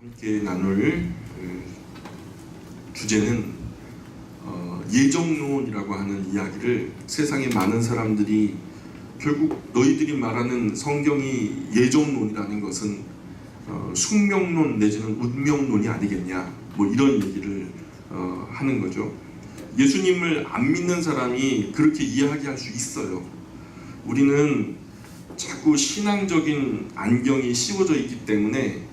함께 나눌 주제는 예정론이라고 하는 이야기를 세상의 많은 사람들이 결국 너희들이 말하는 성경이 예정론이라는 것은 숙명론 내지는 운명론이 아니겠냐, 뭐 이런 얘기를 하는 거죠. 예수님을 안 믿는 사람이 그렇게 이야기할 수 있어요. 우리는 자꾸 신앙적인 안경이 씌워져 있기 때문에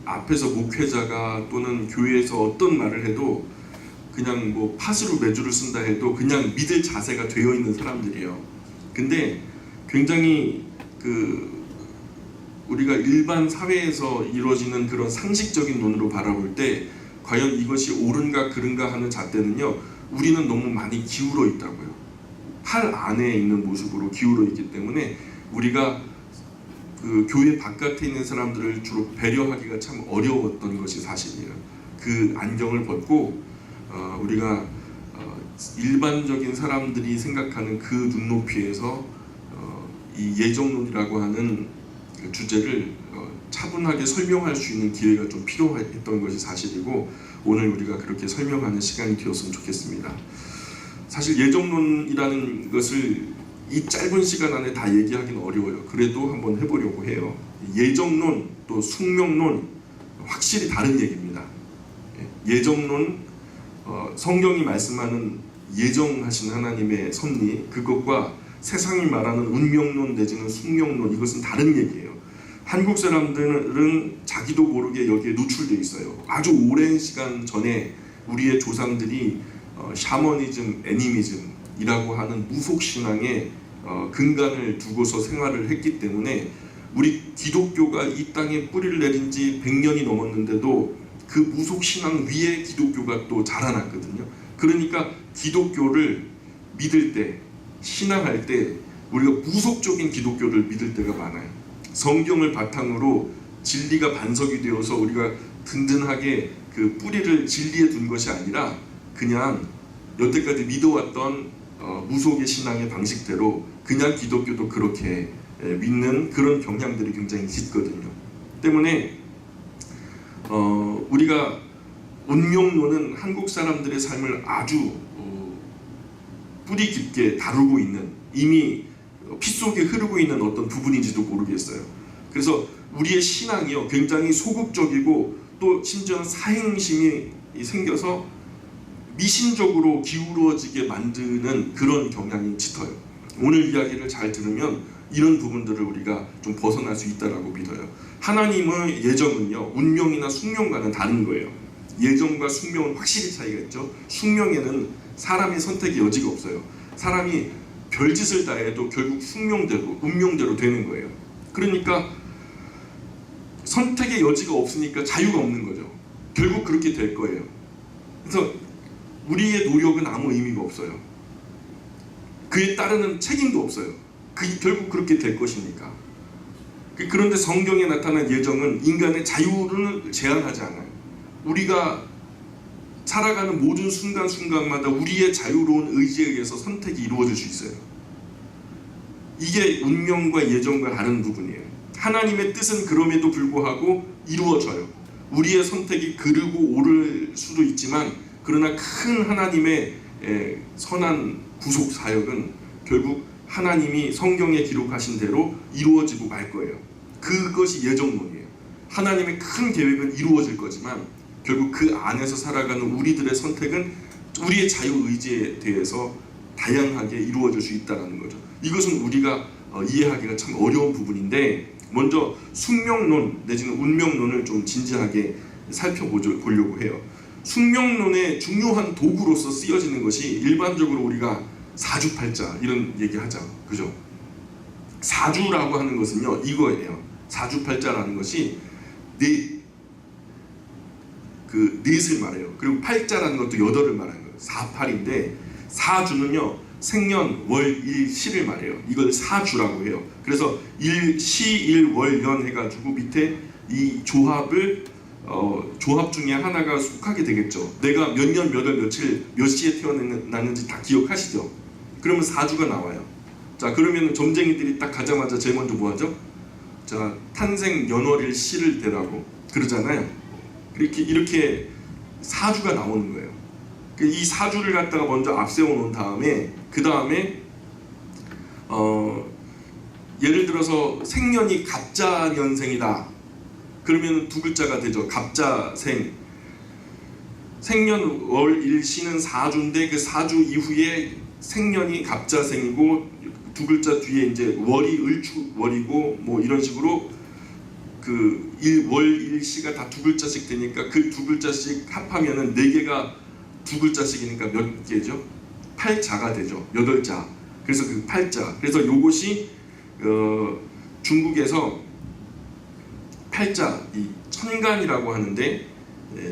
앞에서 목회자가 또는 교회에서 어떤 말을 해도 그냥 뭐 팥으로 매주를 쓴다 해도 그냥 믿을 자세가 되어 있는 사람들이에요. 근데 굉장히 우리가 일반 사회에서 이루어지는 그런 상식적인 눈으로 바라볼 때 과연 이것이 옳은가 그른가 하는 잣대는요, 우리는 너무 많이 기울어 있다고요. 팔 안에 있는 모습으로 기울어 있기 때문에 우리가 교회 바깥에 있는 사람들을 주로 배려하기가 참 어려웠던 것이 사실이에요. 그 안경을 벗고 우리가 일반적인 사람들이 생각하는 그 눈높이에서 이 예정론이라고 하는 그 주제를 차분하게 설명할 수 있는 기회가 좀 필요했던 것이 사실이고, 오늘 우리가 그렇게 설명하는 시간이 되었으면 좋겠습니다. 사실 예정론이라는 것을 이 짧은 시간 안에 다 얘기하기는 어려워요. 그래도 한번 해보려고 해요. 예정론 또 숙명론 확실히 다른 얘기입니다. 예정론, 성경이 말씀하는 예정하신 하나님의 섭리, 그것과 세상이 말하는 운명론 내지는 숙명론, 이것은 다른 얘기예요. 한국 사람들은 자기도 모르게 여기에 노출되어 있어요. 아주 오랜 시간 전에 우리의 조상들이 샤머니즘, 애니미즘이라고 하는 무속신앙에 근간을 두고서 생활을 했기 때문에 우리 기독교가 이 땅에 뿌리를 내린 지 100년이 넘었는데도 그 무속신앙 위에 기독교가 또 자라났거든요. 그러니까 기독교를 믿을 때, 신앙할 때 우리가 무속적인 기독교를 믿을 때가 많아요. 성경을 바탕으로 진리가 반석이 되어서 우리가 든든하게 그 뿌리를 진리에 둔 것이 아니라 그냥 여태까지 믿어왔던 무속의 신앙의 방식대로 그냥 기독교도 그렇게 믿는 그런 경향들이 굉장히 짙거든요. 때문에 우리가 운명론은 한국 사람들의 삶을 아주 뿌리 깊게 다루고 있는, 이미 피 속에 흐르고 있는 어떤 부분인지도 모르겠어요. 그래서 우리의 신앙이요, 굉장히 소극적이고 또 심지어는 사행심이 생겨서 미신적으로 기울어지게 만드는 그런 경향이 짙어요. 오늘 이야기를 잘 들으면 이런 부분들을 우리가 좀 벗어날 수 있다라고 믿어요. 하나님의 예정은요, 운명이나 숙명과는 다른 거예요. 예정과 숙명은 확실히 차이가 있죠. 숙명에는 사람의 선택의 여지가 없어요. 사람이 별짓을 다 해도 결국 숙명대로, 운명대로 되는 거예요. 그러니까 선택의 여지가 없으니까 자유가 없는 거죠. 결국 그렇게 될 거예요. 그래서 우리의 노력은 아무 의미가 없어요. 그에 따르는 책임도 없어요. 결국 그렇게 될 것이니까. 그런데 성경에 나타난 예정은 인간의 자유를 제한하지 않아요. 우리가 살아가는 모든 순간순간마다 우리의 자유로운 의지에 의해서 선택이 이루어질 수 있어요. 이게 운명과 예정과 다른 부분이에요. 하나님의 뜻은 그럼에도 불구하고 이루어져요. 우리의 선택이 그르고 오를 수도 있지만, 그러나 큰 하나님의 선한 구속 사역은 결국 하나님이 성경에 기록하신 대로 이루어지고 말 거예요. 그것이 예정론이에요. 하나님의 큰 계획은 이루어질 거지만 결국 그 안에서 살아가는 우리들의 선택은 우리의 자유의지에 대해서 다양하게 이루어질 수 있다는 거죠. 이것은 우리가 이해하기가 참 어려운 부분인데, 먼저 숙명론 내지는 운명론을 좀 진지하게 살펴보려고 해요. 숙명론의 중요한 도구로서 쓰여지는 것이 일반적으로 우리가 사주팔자 이런 얘기하죠. 그죠? 사주라고 하는 것은요, 이거예요. 사주팔자라는 것이 넷을 말해요. 그리고 팔자라는 것도 8을 말하는 거예요. 4,8인데 사주는요, 생년, 월, 일, 시를 말해요. 이걸 사주라고 해요. 그래서 일, 시, 일, 월, 연 해가지고 밑에 이 조합을 조합 중에 하나가 속하게 되겠죠. 내가 몇 년, 몇 월, 며칠, 몇 시에 태어났는지 다 기억하시죠? 그러면 사주가 나와요. 자, 그러면 점쟁이들이 딱 가자마자 제일 먼저 뭐 하죠? 자, 탄생 연월일 시를 대라고 그러잖아요. 이렇게 사주가 나오는 거예요. 이 사주를 갖다가 먼저 앞세워 놓은 다음에 그 다음에 예를 들어서 생년이 갑자년생이다. 그러면 두 글자가 되죠. 갑자생. 생년 월 일시는 사주인데 그 사주 이후에 생년이 갑자생이고 두 글자 뒤에 이제 월이 을축월이고 뭐 이런 식으로 그 월 일시가 다 두 글자씩 되니까 그 두 글자씩 합하면은 네 개가 두 글자씩이니까 몇 개죠? 8자가 되죠. 8자. 그래서 그 8자. 그래서 요것이 중국에서 8자, 이 천간이라고 하는데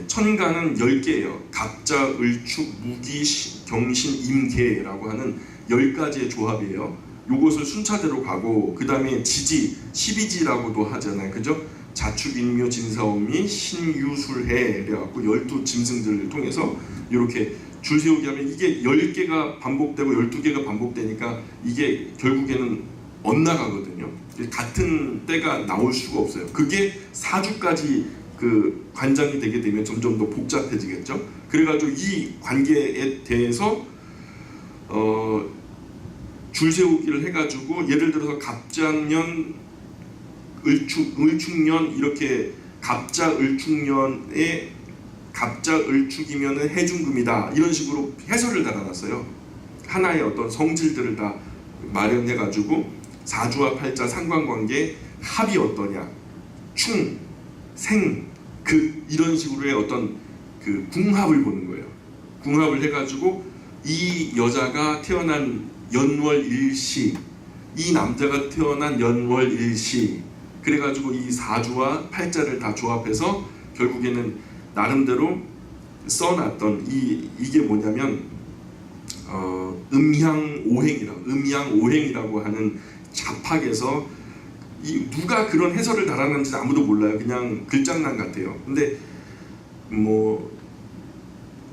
천간은 10개예요. 갑자, 을축, 무기, 경신, 임계라고 하는 10가지의 조합이에요. 요것을 순차대로 가고 그 다음에 지지, 12지라고도 하잖아요. 그죠? 자축, 인묘, 진사오미, 신유술해 그래갖고 12짐승들을 통해서 이렇게 줄 세우기 하면 이게 10개가 반복되고 12개가 반복되니까 이게 결국에는 엇나가거든요. 같은 때가 나올 수가 없어요. 그게 사주까지 그 관장이 되게 되면 점점 더 복잡해지겠죠. 그래가지고 이 관계에 대해서 줄 세우기를 해가지고 예를 들어서 갑자년, 을축년 이렇게 갑자, 을축년에 갑자, 을축이면은 해중금이다 이런 식으로 해설을 달아놨어요. 하나의 어떤 성질들을 다 마련해가지고 사주와 팔자 상관관계 합이 어떠냐, 충, 생, 극 이런 식으로의 어떤 그 궁합을 보는 거예요. 궁합을 해가지고 이 여자가 태어난 연월일시, 이 남자가 태어난 연월일시, 그래가지고 이 사주와 팔자를 다 조합해서 결국에는 나름대로 써놨던 이게 뭐냐면 음양오행이라고 하는 잡학에서 누가 그런 해설을 달았는지 아무도 몰라요. 그냥 글장난 같아요. 근데 뭐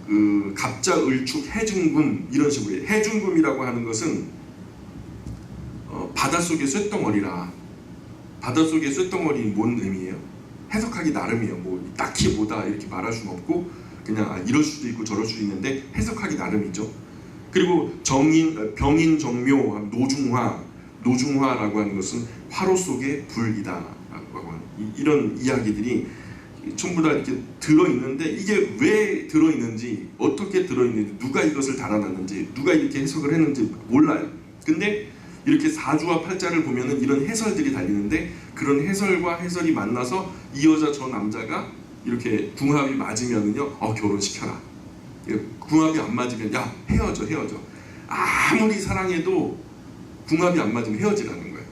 그 갑자, 을축, 해중금 이런 식으로 해요. 해중금이라고 하는 것은 바닷속의 쇳덩어리라. 바닷속의 쇳덩어리 뭔 의미예요? 해석하기 나름이에요. 뭐 딱히 뭐다 이렇게 말할 수는 없고 그냥 이럴 수도 있고 저럴 수도 있는데 해석하기 나름이죠. 그리고 병인, 정묘, 노중화라고 하는 것은 화로 속의 불이다. 이런 이야기들이 전부 다 이렇게 들어있는데 이게 왜 들어있는지, 어떻게 들어있는지, 누가 이것을 달아놨는지, 누가 이렇게 해석을 했는지 몰라요. 근데 이렇게 사주와 팔자를 보면은 이런 해설들이 달리는데 그런 해설과 해설이 만나서 이 여자 저 남자가 이렇게 궁합이 맞으면은요, 결혼시켜라. 궁합이 안 맞으면 야 헤어져. 아무리 사랑해도 궁합이 안 맞으면 헤어지라는 거예요.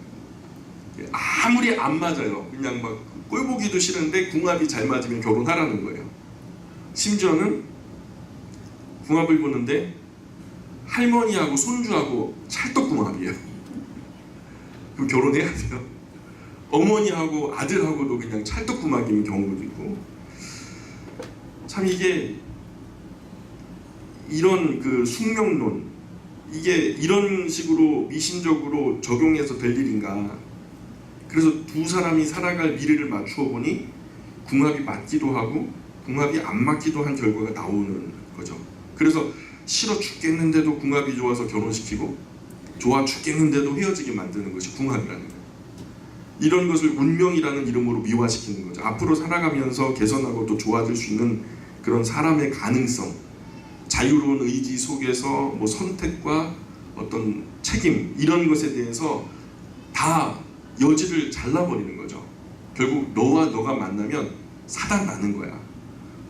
아무리 안 맞아요. 그냥 막 꼴보기도 싫은데 궁합이 잘 맞으면 결혼하라는 거예요. 심지어는 궁합을 보는데 할머니하고 손주하고 찰떡궁합이에요. 그럼 결혼해야 돼요. 어머니하고 아들하고도 그냥 찰떡궁합인 경우도 있고. 참 이게 이런 그 숙명론, 이게 이런 식으로 미신적으로 적용해서 될 일인가. 그래서 두 사람이 살아갈 미래를 맞추어 보니 궁합이 맞기도 하고 궁합이 안 맞기도 한 결과가 나오는 거죠. 그래서 싫어 죽겠는데도 궁합이 좋아서 결혼시키고 좋아 죽겠는데도 헤어지게 만드는 것이 궁합이라는 거예요. 이런 것을 운명이라는 이름으로 미화시키는 거죠. 앞으로 살아가면서 개선하고 또 좋아질 수 있는 그런 사람의 가능성, 자유로운 의지 속에서 뭐 선택과 어떤 책임 이런 것에 대해서 다 여지를 잘라버리는 거죠. 결국 너와 너가 만나면 사단 나는 거야.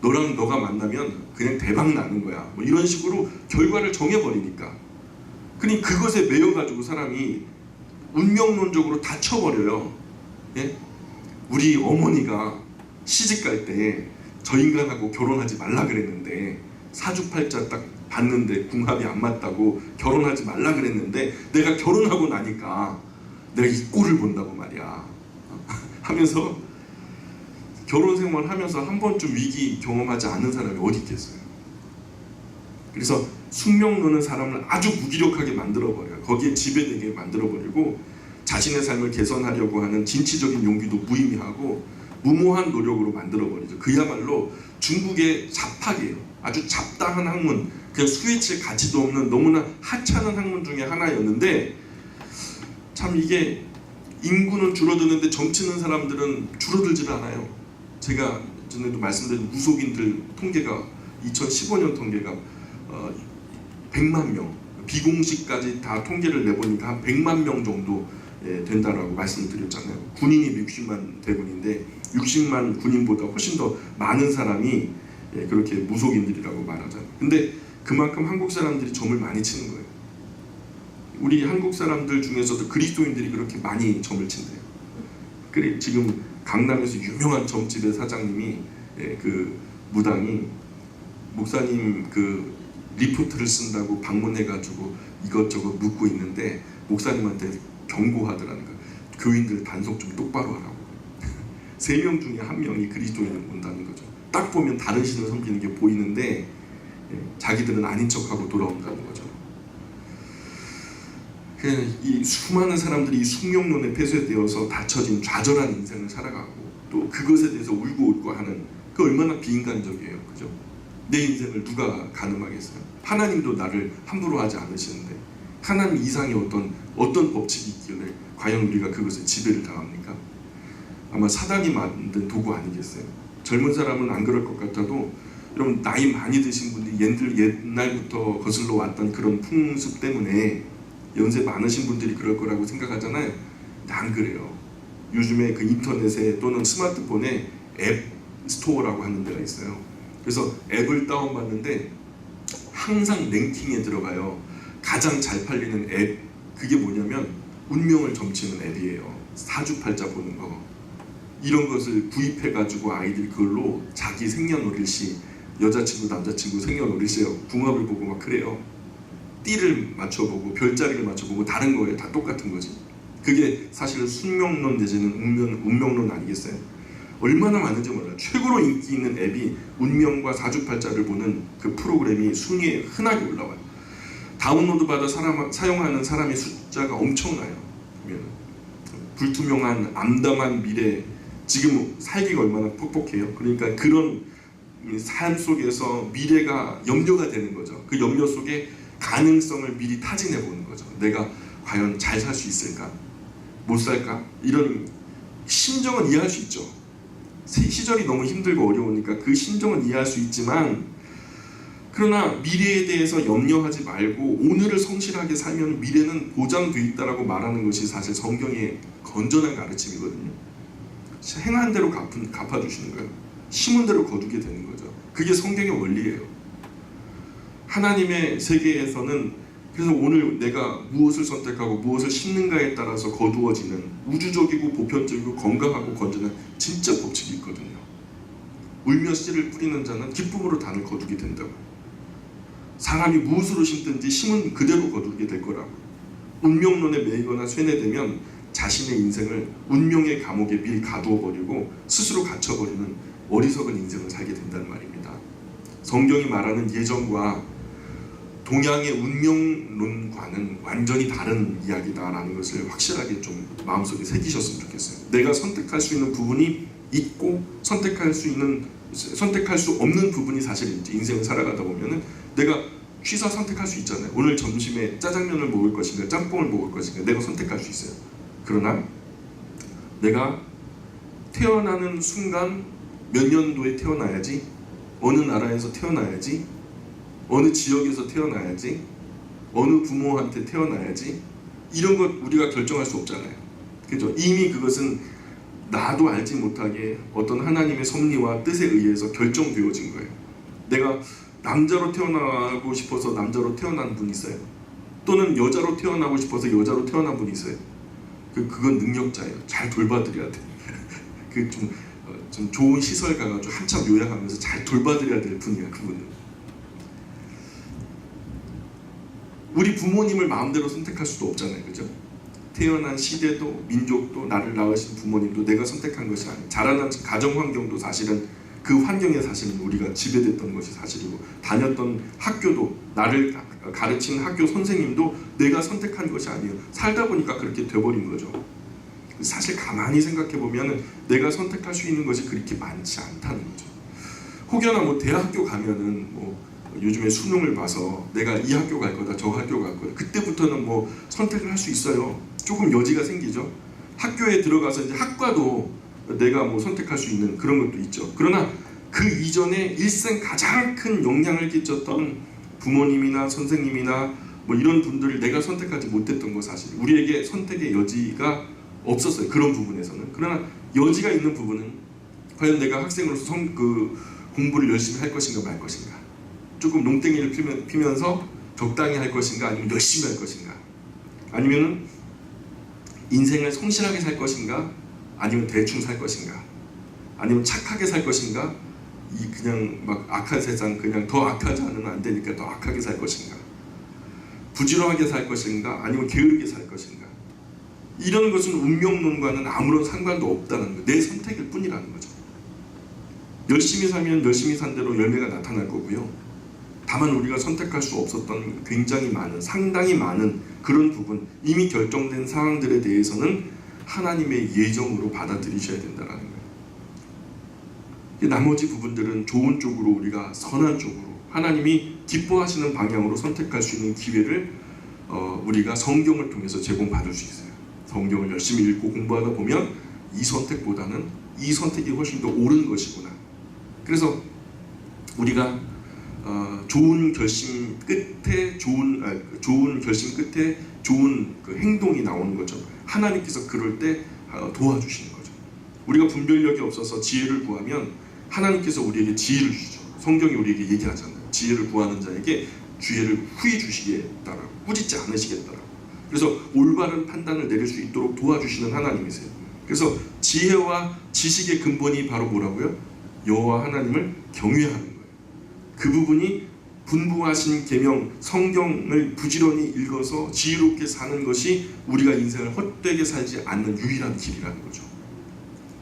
너랑 너가 만나면 그냥 대박 나는 거야. 뭐 이런 식으로 결과를 정해버리니까. 그러니 그것에 매여가지고 사람이 운명론적으로 다쳐버려요. 예? 우리 어머니가 시집갈 때 저 인간하고 결혼하지 말라 그랬는데 사주팔자 딱 봤는데 궁합이 안 맞다고 결혼하지 말라 그랬는데 내가 결혼하고 나니까 내가 이 꼴을 본다고 말이야 하면서 결혼 생활 하면서 한 번쯤 위기 경험하지 않은 사람이 어디 있겠어요. 그래서 숙명론은 사람을 아주 무기력하게 만들어버려요. 거기에 지배되게 만들어버리고 자신의 삶을 개선하려고 하는 진취적인 용기도 무의미하고 무모한 노력으로 만들어버리죠. 그야말로 중국의 잡학이에요. 아주 잡다한 학문, 그냥 수혜칠 가치도 없는 너무나 하찮은 학문 중에 하나였는데, 참 이게 인구는 줄어드는데 점치는 사람들은 줄어들질 않아요. 제가 전에도 말씀드린 무속인들 통계가 2015년 통계가 100만 명, 비공식까지 다 통계를 내보니까 한 100만 명 정도 된다라고 말씀을 드렸잖아요. 군인이 60만 대군인데 60만 군인보다 훨씬 더 많은 사람이 그렇게 무속인들이라고 말하잖아요. 근데 그만큼 한국 사람들이 점을 많이 치는 거예요. 우리 한국 사람들 중에서도 그리스도인들이 그렇게 많이 점을 친대요. 그래 지금 강남에서 유명한 점집의 사장님이 그 무당이 목사님 그 리포트를 쓴다고 방문해가지고 이것저것 묻고 있는데 목사님한테 경고하더라는 거예요. 교인들 단속 좀 똑바로 하라고. 3명 중에 1명이 그리스도인을 본다는 거죠. 딱 보면 다른 신을 섬기는 게 보이는데 자기들은 아닌 척하고 돌아온다는 거죠. 이 수많은 사람들이 이 숙명론에 폐쇄되어서 닫혀진 좌절한 인생을 살아가고 또 그것에 대해서 울고 하는, 그 얼마나 비인간적이에요. 그죠? 내 인생을 누가 가늠하겠어요? 하나님도 나를 함부로 하지 않으시는데 하나님 이상의 어떤 법칙이 있길래 과연 우리가 그것에 지배를 당합니까? 아마 사단이 만든 도구 아니겠어요? 젊은 사람은 안 그럴 것 같아도 여러분 나이 많이 드신 분들이 옛날부터 거슬러 왔던 그런 풍습 때문에 연세 많으신 분들이 그럴 거라고 생각하잖아요. 근데 안 그래요. 요즘에 그 인터넷에 또는 스마트폰에 앱 스토어라고 하는 데가 있어요. 그래서 앱을 다운받는데 항상 랭킹에 들어가요. 가장 잘 팔리는 앱, 그게 뭐냐면 운명을 점치는 앱이에요. 사주팔자 보는 거. 이런 것을 구입해가지고 아이들이 그걸로 자기 생년월일시, 여자친구 남자친구 생년월일시 궁합을 보고 막 그래요. 띠를 맞춰보고 별자리를 맞춰보고 다른 거예요. 다 똑같은 거지. 그게 사실은 숙명론 내지는 운명론 아니겠어요? 얼마나 많은지 몰라요. 최고로 인기 있는 앱이 운명과 사주팔자를 보는 그 프로그램이 순위에 흔하게 올라와요. 다운로드 받아 사용하는 사람의 숫자가 엄청나요. 불투명한 암담한 미래, 지금 살기가 얼마나 퍽퍽해요. 그러니까 그런 삶 속에서 미래가 염려가 되는 거죠. 그 염려 속에 가능성을 미리 타진해 보는 거죠. 내가 과연 잘 살 수 있을까? 못 살까? 이런 심정은 이해할 수 있죠. 시절이 너무 힘들고 어려우니까 그 심정은 이해할 수 있지만, 그러나 미래에 대해서 염려하지 말고 오늘을 성실하게 살면 미래는 보장돼 있다라고 말하는 것이 사실 성경의 건전한 가르침이거든요. 행한 대로 갚아주시는 거예요. 심은 대로 거두게 되는 거죠. 그게 성경의 원리예요. 하나님의 세계에서는 그래서 오늘 내가 무엇을 선택하고 무엇을 심는가에 따라서 거두어지는 우주적이고 보편적이고 건강하고 건전한 진짜 법칙이 있거든요. 울며 씨를 뿌리는 자는 기쁨으로 단을 거두게 된다고. 사람이 무엇으로 심든지 심은 그대로 거두게 될 거라고. 운명론에 매이거나 쇠뇌되면 자신의 인생을 운명의 감옥에 미리 가두어버리고 스스로 갇혀버리는 어리석은 인생을 살게 된다는 말입니다. 성경이 말하는 예정과 동양의 운명론과는 완전히 다른 이야기다라는 것을 확실하게 좀 마음속에 새기셨으면 좋겠어요. 내가 선택할 수 있는 부분이 있고 선택할 수 없는 부분이 사실 있지. 인생을 살아가다 보면은 내가 취사 선택할 수 있잖아요. 오늘 점심에 짜장면을 먹을 것인가 짬뽕을 먹을 것인가 내가 선택할 수 있어요. 그러나 내가 태어나는 순간 몇 년도에 태어나야지, 어느 나라에서 태어나야지, 어느 지역에서 태어나야지, 어느 부모한테 태어나야지, 이런 것 우리가 결정할 수 없잖아요. 그죠? 이미 그것은 나도 알지 못하게 어떤 하나님의 섭리와 뜻에 의해서 결정되어진 거예요. 내가 남자로 태어나고 싶어서 남자로 태어난 분이 있어요. 또는 여자로 태어나고 싶어서 여자로 태어난 분이 있어요. 그건 능력자예요. 잘 돌봐드려야 돼. 좀 좋은 시설 가가지고 한참 요양하면서 잘 돌봐드려야 될 분이야, 그분은. 우리 부모님을 마음대로 선택할 수도 없잖아요, 그죠? 태어난 시대도 민족도 나를 낳으신 부모님도 내가 선택한 것이 아니에요. 자라난 가정 환경도 사실은 그 환경에 사실은 우리가 지배됐던 것이 사실이고, 다녔던 학교도 나를 가르친 학교 선생님도 내가 선택한 것이 아니에요. 살다 보니까 그렇게 돼버린 거죠. 사실 가만히 생각해 보면 내가 선택할 수 있는 것이 그렇게 많지 않다는 거죠. 혹여나 뭐 대학교 가면은 뭐 요즘에 수능을 봐서 내가 이 학교 갈 거다, 저 학교 갈 거다, 그때부터는 뭐 선택을 할 수 있어요. 조금 여지가 생기죠. 학교에 들어가서 이제 학과도 내가 뭐 선택할 수 있는 그런 것도 있죠. 그러나 그 이전에 일생 가장 큰 영향을 끼쳤던 부모님이나 선생님이나 뭐 이런 분들을 내가 선택하지 못했던 거 사실 우리에게 선택의 여지가 없었어요. 그런 부분에서는. 그러나 여지가 있는 부분은 과연 내가 학생으로서 공부를 열심히 할 것인가 말 것인가, 조금 농땡이를 피면서 적당히 할 것인가, 아니면 열심히 할 것인가, 아니면은 인생을 성실하게 살 것인가, 아니면 대충 살 것인가, 아니면 착하게 살 것인가, 이 그냥 막 악한 세상 그냥 더 악하지 않으면 안 되니까 더 악하게 살 것인가, 부지런하게 살 것인가, 아니면 게으르게 살 것인가. 이런 것은 운명론과는 아무런 상관도 없다는 거예요. 내 선택일 뿐이라는 거죠. 열심히 살면 열심히 산 대로 열매가 나타날 거고요. 다만 우리가 선택할 수 없었던 굉장히 많은, 상당히 많은 그런 부분, 이미 결정된 상황들에 대해서는 하나님의 예정으로 받아들이셔야 된다는 거예요. 나머지 부분들은 좋은 쪽으로, 우리가 선한 쪽으로 하나님이 기뻐하시는 방향으로 선택할 수 있는 기회를 우리가 성경을 통해서 제공받을 수 있어요. 성경을 열심히 읽고 공부하다 보면 이 선택보다는 이 선택이 훨씬 더 옳은 것이구나. 그래서 우리가 좋은 결심 끝에 좋은 결심 끝에 좋은 그 행동이 나오는 거죠. 하나님께서 그럴 때 도와주시는 거죠. 우리가 분별력이 없어서 지혜를 구하면 하나님께서 우리에게 지혜를 주죠. 성경이 우리에게 얘기하잖아요. 지혜를 구하는 자에게 기회를 후히 주시겠다라고, 꾸짖지 않으시겠다라고. 그래서 올바른 판단을 내릴 수 있도록 도와주시는 하나님이세요. 그래서 지혜와 지식의 근본이 바로 뭐라고요? 여호와 하나님을 경외하는 거예요. 그 부분이 분부하신 계명, 성경을 부지런히 읽어서 지혜롭게 사는 것이 우리가 인생을 헛되게 살지 않는 유일한 길이라는 거죠.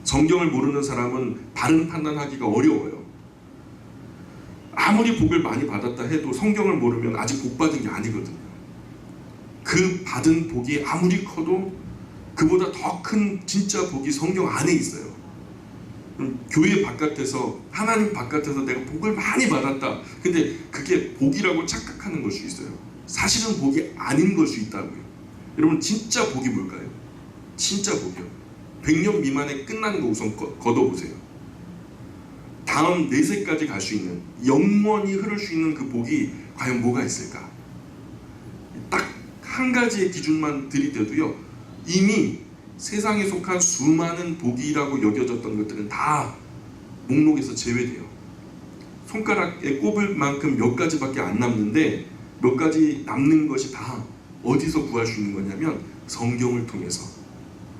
성경을 모르는 사람은 바른 판단하기가 어려워요. 아무리 복을 많이 받았다 해도 성경을 모르면 아직 복 받은 게 아니거든요. 그 받은 복이 아무리 커도 그보다 더 큰 진짜 복이 성경 안에 있어요. 교회 바깥에서, 하나님 바깥에서 내가 복을 많이 받았다, 근데 그게 복이라고 착각하는 걸 수 있어요. 사실은 복이 아닌 걸 수 있다고요. 여러분, 진짜 복이 뭘까요? 진짜 복이요, 100년 미만에 끝나는 거 우선 걷어보세요. 다음 4세까지 갈 수 있는, 영원히 흐를 수 있는 그 복이 과연 뭐가 있을까? 딱 한 가지의 기준만 들이대도요, 이미 세상에 속한 수많은 복이라고 여겨졌던 것들은 다 목록에서 제외돼요. 손가락에 꼽을 만큼 몇 가지밖에 안 남는데, 몇 가지 남는 것이 다 어디서 구할 수 있는 거냐면 성경을 통해서,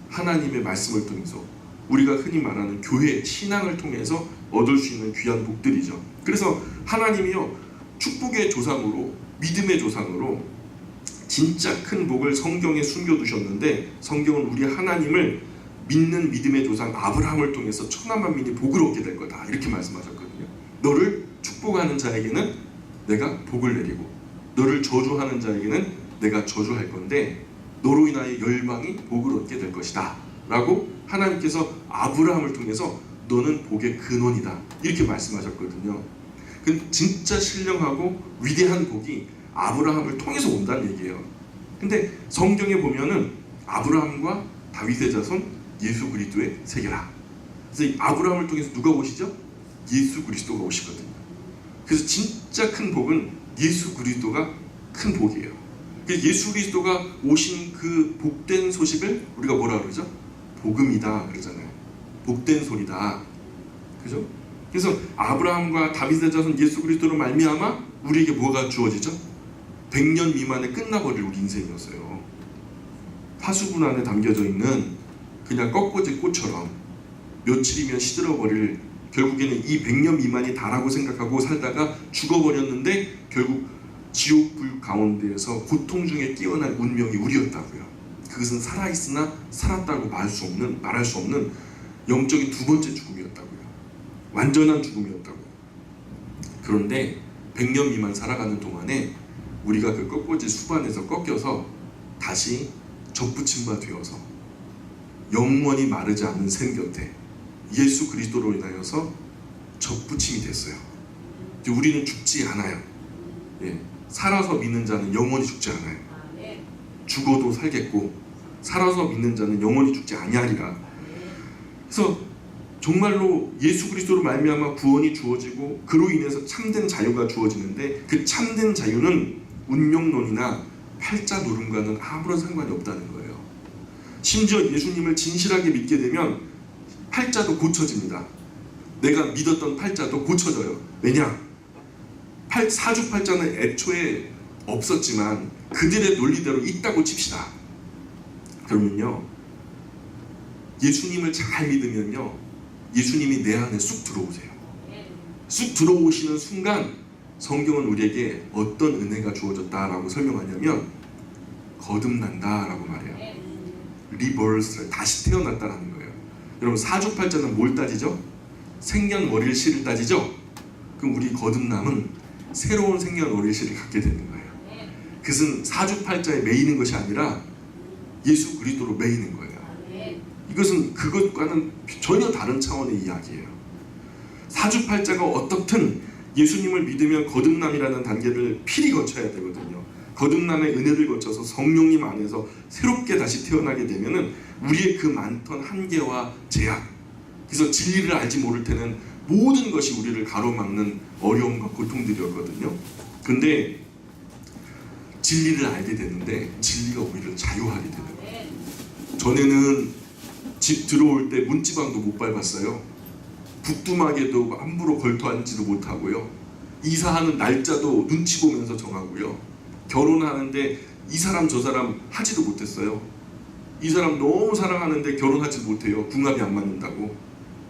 하나님의 말씀을 통해서, 우리가 흔히 말하는 교회, 신앙을 통해서 얻을 수 있는 귀한 복들이죠. 그래서 하나님이요, 축복의 조상으로, 믿음의 조상으로 진짜 큰 복을 성경에 숨겨두셨는데, 성경은 우리 하나님을 믿는 믿음의 조상 아브라함을 통해서 천하만민이 복을 얻게 될 거다, 이렇게 말씀하셨거든요. 너를 축복하는 자에게는 내가 복을 내리고, 너를 저주하는 자에게는 내가 저주할 건데, 너로 인하여 열방이 복을 얻게 될 것이다 라고 하나님께서 아브라함을 통해서 너는 복의 근원이다, 이렇게 말씀하셨거든요. 그 진짜 신령하고 위대한 복이 아브라함을 통해서 온다는 얘기예요. 근데 성경에 보면은 아브라함과 다윗의 자손 예수 그리스도의 세계라. 그래서 아브라함을 통해서 누가 오시죠? 예수 그리스도가 오시거든요. 그래서 진짜 큰 복은 예수 그리스도가 큰 복이에요. 예수 그리스도가 오신 그 복된 소식을 우리가 뭐라 그러죠? 복음이다 그러잖아요. 복된 소리다, 그죠? 그래서 아브라함과 다윗의 자손 예수 그리스도로 말미암아 우리에게 뭐가 주어지죠? 100년 미만에 끝나버릴 우리 인생이었어요. 파수분 안에 담겨져 있는 그냥 꺾어진 꽃처럼 며칠이면 시들어버릴, 결국에는 이 100년 미만이 다라고 생각하고 살다가 죽어버렸는데 결국 지옥불 가운데에서 고통 중에 깨어날 운명이 우리였다고요. 그것은 살아있으나 살았다고 말할 수 없는 영적인 두 번째 죽음이었다고요. 완전한 죽음이었다고요. 그런데 100년 미만 살아가는 동안에 우리가 그 꺾어진 수반에서 꺾여서 다시 접붙임 바 되어서 영원히 마르지 않는 샘 곁에 예수 그리스도로 인하여서 접붙임이 됐어요. 우리는 죽지 않아요. 예, 살아서 믿는 자는 영원히 죽지 않아요. 죽어도 살겠고 살아서 믿는 자는 영원히 죽지 아니하리라. 그래서 정말로 예수 그리스도로 말미암아 구원이 주어지고 그로 인해서 참된 자유가 주어지는데, 그 참된 자유는 운명론이나 팔자 노름과는 아무런 상관이 없다는 거예요. 심지어 예수님을 진실하게 믿게 되면 팔자도 고쳐집니다. 내가 믿었던 팔자도 고쳐져요. 왜냐? 사주팔자는 애초에 없었지만 그들의 논리대로 있다고 칩시다. 그러면요, 예수님을 잘 믿으면요, 예수님이 내 안에 쑥 들어오세요. 쑥 들어오시는 순간 성경은 우리에게 어떤 은혜가 주어졌다라고 설명하냐면 거듭난다라고 말해요. 리버스, 다시 태어났다라는 거예요. 여러분, 사주팔자는 뭘 따지죠? 생년월일시를 따지죠? 그럼 우리 거듭남은 새로운 생년월일시를 갖게 되는 거예요. 그것은 사주팔자에 매이는 것이 아니라 예수 그리스도로 매이는 거예요. 이것은 그것과는 전혀 다른 차원의 이야기예요. 사주팔자가 어떻든 예수님을 믿으면 거듭남이라는 단계를 필히 거쳐야 되거든요. 거듭남의 은혜를 거쳐서 성령님 안에서 새롭게 다시 태어나게 되면은 우리의 그 많던 한계와 제약, 그래서 진리를 알지 모를 때는 모든 것이 우리를 가로막는 어려움과 고통들이었거든요. 근데 진리를 알게 되는데 진리가 우리를 자유하게 되는 거예요. 전에는 집 들어올 때 문지방도 못 밟았어요. 부뚜막에도 함부로 걸터 앉지도 못하고요. 이사하는 날짜도 눈치 보면서 정하고요. 결혼하는데 이 사람 저 사람 하지도 못했어요. 이 사람 너무 사랑하는데 결혼하지 못해요. 궁합이 안 맞는다고.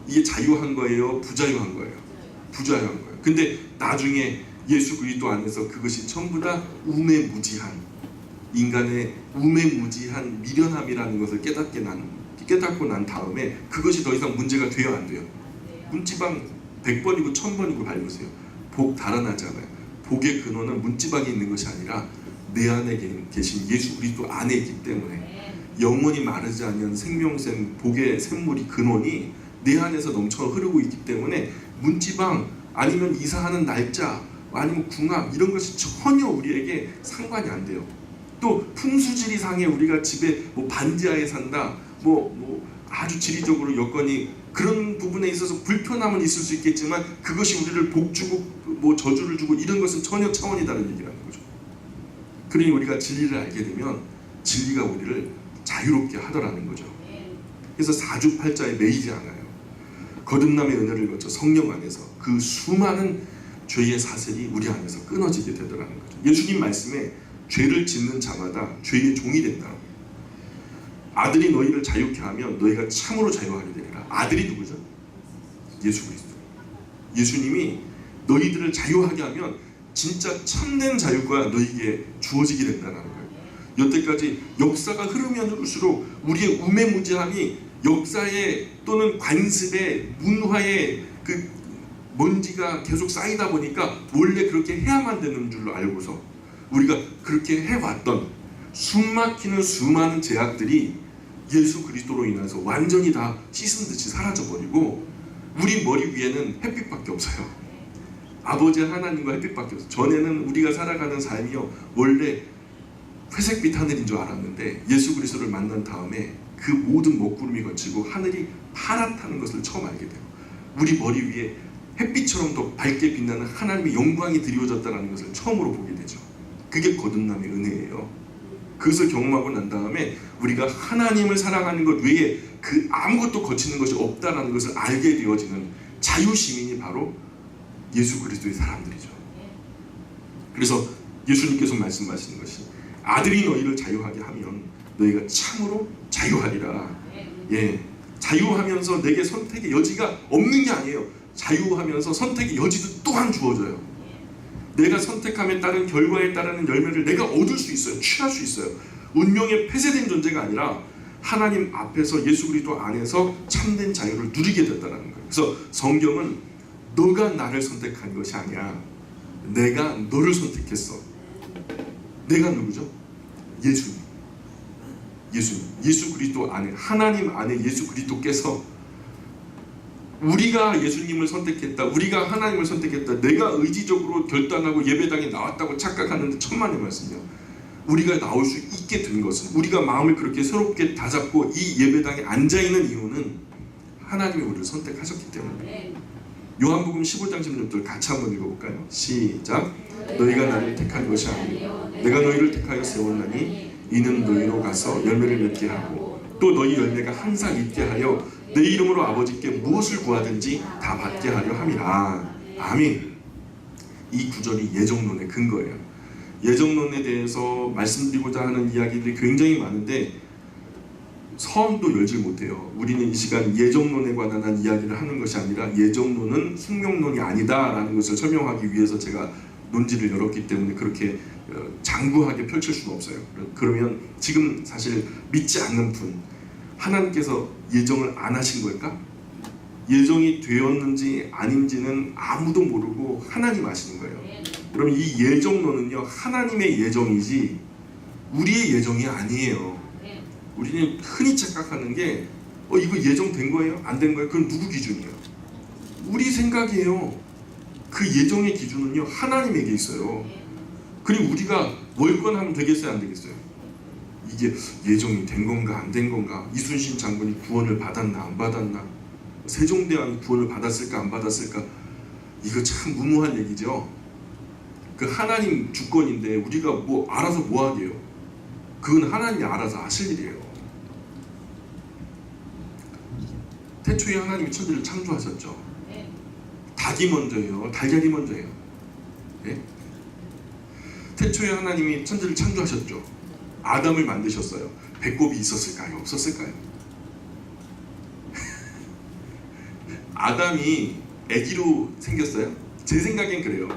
이게 자유한 거예요? 부자유한 거예요? 부자유한 거예요. 근데 나중에 예수 그리스도 안에서 그것이 전부 다 우매무지한, 인간의 우매무지한 미련함이라는 것을 깨닫고 난 다음에 그것이 더 이상 문제가 돼요, 안 돼요? 문지방 100번이고 1000번이고 밟으세요. 복 달아나지 않아요. 복의 근원은 문지방에 있는 것이 아니라 내 안에 계신 예수 그리스도 안에 있기 때문에, 영원히 마르지 않는 생명샘, 복의 샘물이 근원이 내 안에서 넘쳐 흐르고 있기 때문에 문지방 아니면 이사하는 날짜 아니면 궁합 이런 것이 전혀 우리에게 상관이 안 돼요. 또 풍수지리상에 우리가 집에 뭐 반지하에 산다, 뭐 아주 지리적으로 여건이 그런 부분에 있어서 불편함은 있을 수 있겠지만 그것이 우리를 복 주고 뭐 저주를 주고 이런 것은 전혀 차원이 다른 얘기라는 거죠. 그러니 우리가 진리를 알게 되면 진리가 우리를 자유롭게 하더라는 거죠. 그래서 사주팔자에 매이지 않아요. 거듭남의 은혜를 거쳐 성령 안에서 그 수많은 죄의 사슬이 우리 안에서 끊어지게 되더라는 거죠. 예수님 말씀에 죄를 짓는 자마다 죄의 종이 된다. 아들이 너희를 자유케 하면 너희가 참으로 자유하게 되리라. 아들이 누구죠? 예수 그리스도. 예수님이 너희들을 자유하게 하면 진짜 참된 자유가 너희에게 주어지게 된다는 거예요. 여태까지 역사가 흐르면 흐를수록 우리의 우매무지함이 역사에 또는 관습에 문화에 그 먼지가 계속 쌓이다 보니까 원래 그렇게 해야만 되는 줄로 알고서 우리가 그렇게 해왔던 숨막히는 수많은 제약들이 예수 그리스도로 인해서 완전히 다 씻은 듯이 사라져버리고 우리 머리 위에는 햇빛밖에 없어요. 아버지 하나님과 햇빛밖에 없어요. 전에는 우리가 살아가는 삶이요 원래 회색빛 하늘인 줄 알았는데 예수 그리스도를 만난 다음에 그 모든 먹구름이 거치고 하늘이 파랗다는 것을 처음 알게 돼요. 우리 머리 위에 햇빛처럼 더 밝게 빛나는 하나님의 영광이 드리워졌다는 것을 처음으로 보게 되죠. 그게 거듭남의 은혜예요. 그것을 경험하고 난 다음에 우리가 하나님을 사랑하는 것 외에 그 아무것도 거치는 것이 없다는 것을 알게 되어지는 자유시민이 바로 예수 그리스도의 사람들이죠. 그래서 예수님께서 말씀하시는 것이 아들이 너희를 자유하게 하면 너희가 참으로 자유하리라. 예, 자유하면서 내게 선택의 여지가 없는 게 아니에요. 자유하면서 선택의 여지도 또한 주어져요. 내가 선택함에 따른 결과에 따르는 열매를 내가 얻을 수 있어요. 취할 수 있어요. 운명에 폐쇄된 존재가 아니라 하나님 앞에서 예수 그리스도 안에서 참된 자유를 누리게 됐다는 거예요. 그래서 성경은 너가 나를 선택한 것이 아니야. 내가 너를 선택했어. 내가 누구죠? 예수님. 예수 그리스도 안에, 하나님 안에 예수 그리스도께서 우리가 예수님을 선택했다, 우리가 하나님을 선택했다, 내가 의지적으로 결단하고 예배당에 나왔다고 착각하는데 천만의 말씀이요. 우리가 나올 수 있게 된 것은, 우리가 마음을 그렇게 새롭게 다잡고 이 예배당에 앉아있는 이유는 하나님이 우리를 선택하셨기 때문입니다. 요한복음 15장 16절 같이 한번 읽어볼까요? 시작. 너희가 나를 택한 것이 아니요 내가 너희를 택하여 세웠나니 이는 너희로 가서 열매를 맺게 하고 또 너희 열매가 항상 있게 하여 내 이름으로 아버지께 무엇을 구하든지 다 받게 하려 함이라. 아멘. 이 구절이 예정론의 근거예요. 예정론에 대해서 말씀드리고자 하는 이야기들이 굉장히 많은데 서원도 열지 못해요. 우리는 이 시간 예정론에 관한 이야기를 하는 것이 아니라 예정론은 숙명론이 아니다라는 것을 설명하기 위해서 제가 논지를 열었기 때문에 그렇게 장구하게 펼칠 수는 없어요. 그러면 지금 사실 믿지 않는 분, 하나님께서 예정을 안 하신 걸까? 예정이 되었는지 아닌지는 아무도 모르고 하나님 아시는 거예요. 그럼 이 예정론은요, 하나님의 예정이지 우리의 예정이 아니에요. 우리는 흔히 착각하는 게 이거 예정된 거예요? 안 된 거예요? 그건 누구 기준이에요? 우리 생각이에요. 그 예정의 기준은요, 하나님에게 있어요. 그리고 우리가 월권하면 되겠어요? 안 되겠어요? 이게 예정이 된 건가 안 된 건가? 이순신 장군이 구원을 받았나 안 받았나? 세종대왕이 구원을 받았을까 안 받았을까? 이거 참 무모한 얘기죠. 그 하나님 주권인데 우리가 뭐 알아서 뭐 하게요? 그건 하나님이 알아서 하실 일이에요. 태초에 하나님이 천지를 창조하셨죠. 닭이 먼저예요? 달걀이 먼저예요? 예? 태초에 하나님이 천지를 창조하셨죠. 아담을 만드셨어요. 배꼽이 있었을까요? 없었을까요? 아담이 아기로 생겼어요? 제 생각엔 그래요.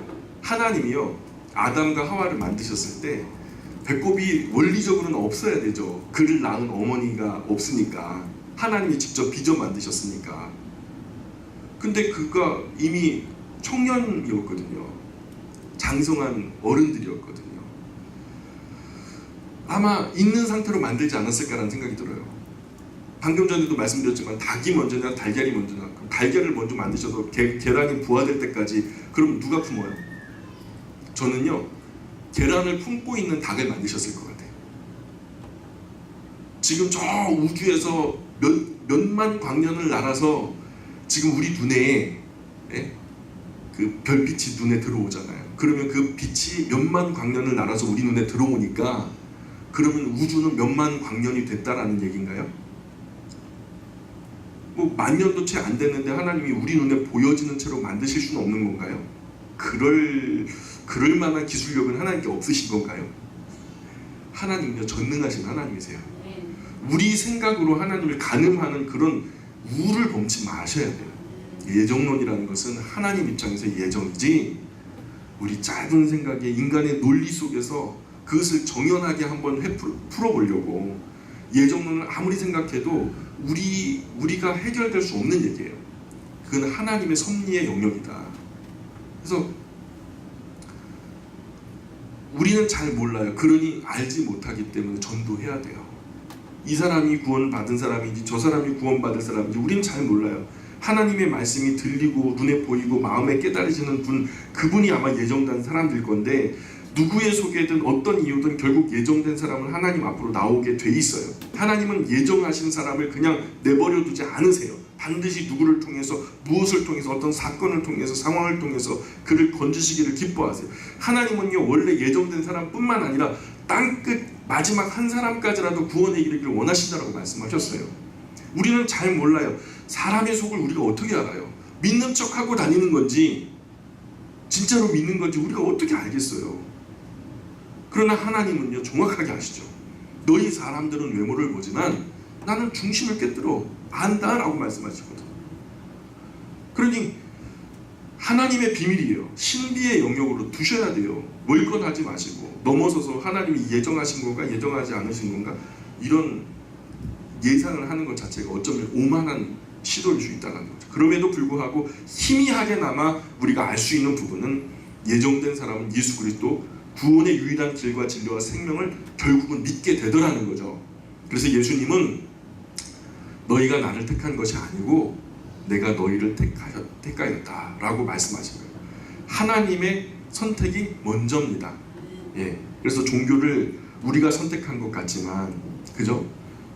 하나님이요, 아담과 하와를 만드셨을 때 배꼽이 원리적으로는 없어야 되죠. 그를 낳은 어머니가 없으니까. 하나님이 직접 빚어 만드셨으니까. 근데 그가 이미 청년이었거든요. 장성한 어른들이었거든요. 아마 있는 상태로 만들지 않았을까라는 생각이 들어요. 방금 전에도 말씀드렸지만 닭이 먼저냐 달걀이 먼저냐. 그럼 달걀을 먼저 만드셔서 계란이 부화될 때까지 그럼 누가 품어요? 저는요, 계란을 품고 있는 닭을 만드셨을 것 같아요. 지금 저 우주에서 몇만 광년을 날아서 지금 우리 눈에 그 별빛이 눈에 들어오잖아요. 그러면 그 빛이 몇만 광년을 날아서 우리 눈에 들어오니까 그러면 우주는 몇만 광년이 됐다라는 얘기인가요? 뭐 만년도 채 안 됐는데 하나님이 우리 눈에 보여지는 채로 만드실 수는 없는 건가요? 그럴 만한 기술력은 하나님께 없으신 건가요? 하나님은요, 전능하신 하나님이세요. 우리 생각으로 하나님을 가늠하는 그런 우를 범치 마셔야 돼요. 예정론이라는 것은 하나님 입장에서 예정이지 우리 짧은 생각에 인간의 논리 속에서 그것을 정연하게 한번 풀어보려고 예정론을 아무리 생각해도 우리가 해결될 수 없는 얘기예요. 그건 하나님의 섭리의 영역이다. 그래서 우리는 잘 몰라요. 그러니 알지 못하기 때문에 전도해야 돼요. 이 사람이 구원받은 사람인지 저 사람이 구원받을 사람인지 우리는 잘 몰라요. 하나님의 말씀이 들리고 눈에 보이고 마음에 깨달으시는 분, 그분이 아마 예정된 사람들 건데 누구의 속에든 어떤 이유든 결국 예정된 사람은 하나님 앞으로 나오게 돼 있어요. 하나님은 예정하신 사람을 그냥 내버려 두지 않으세요. 반드시 누구를 통해서, 무엇을 통해서, 어떤 사건을 통해서, 상황을 통해서 그를 건지시기를 기뻐하세요. 하나님은요, 원래 예정된 사람뿐만 아니라 땅끝 마지막 한 사람까지라도 구원에 이르기를 원하신다라고 말씀하셨어요. 우리는 잘 몰라요. 사람의 속을 우리가 어떻게 알아요? 믿는 척하고 다니는 건지 진짜로 믿는 건지 우리가 어떻게 알겠어요? 그러나 하나님은요, 정확하게 아시죠. 너희 사람들은 외모를 보지만 나는 중심을 꿰뚫어 안다라고 말씀하시거든. 그러니 하나님의 비밀이에요. 신비의 영역으로 두셔야 돼요. 월권하지 마시고 넘어서서 하나님이 예정하신 건가 예정하지 않으신 건가 이런 예상을 하는 것 자체가 어쩌면 오만한 시도일 수 있다는 거죠. 그럼에도 불구하고 희미하게나마 우리가 알 수 있는 부분은 예정된 사람은 예수 그리스도 구원의 유일한 길과 진리와 생명을 결국은 믿게 되더라는 거죠. 그래서 예수님은 너희가 나를 택한 것이 아니고 내가 너희를 택하였다 라고 말씀하신 거예요. 하나님의 선택이 먼저입니다. 예. 그래서 종교를 우리가 선택한 것 같지만, 그죠?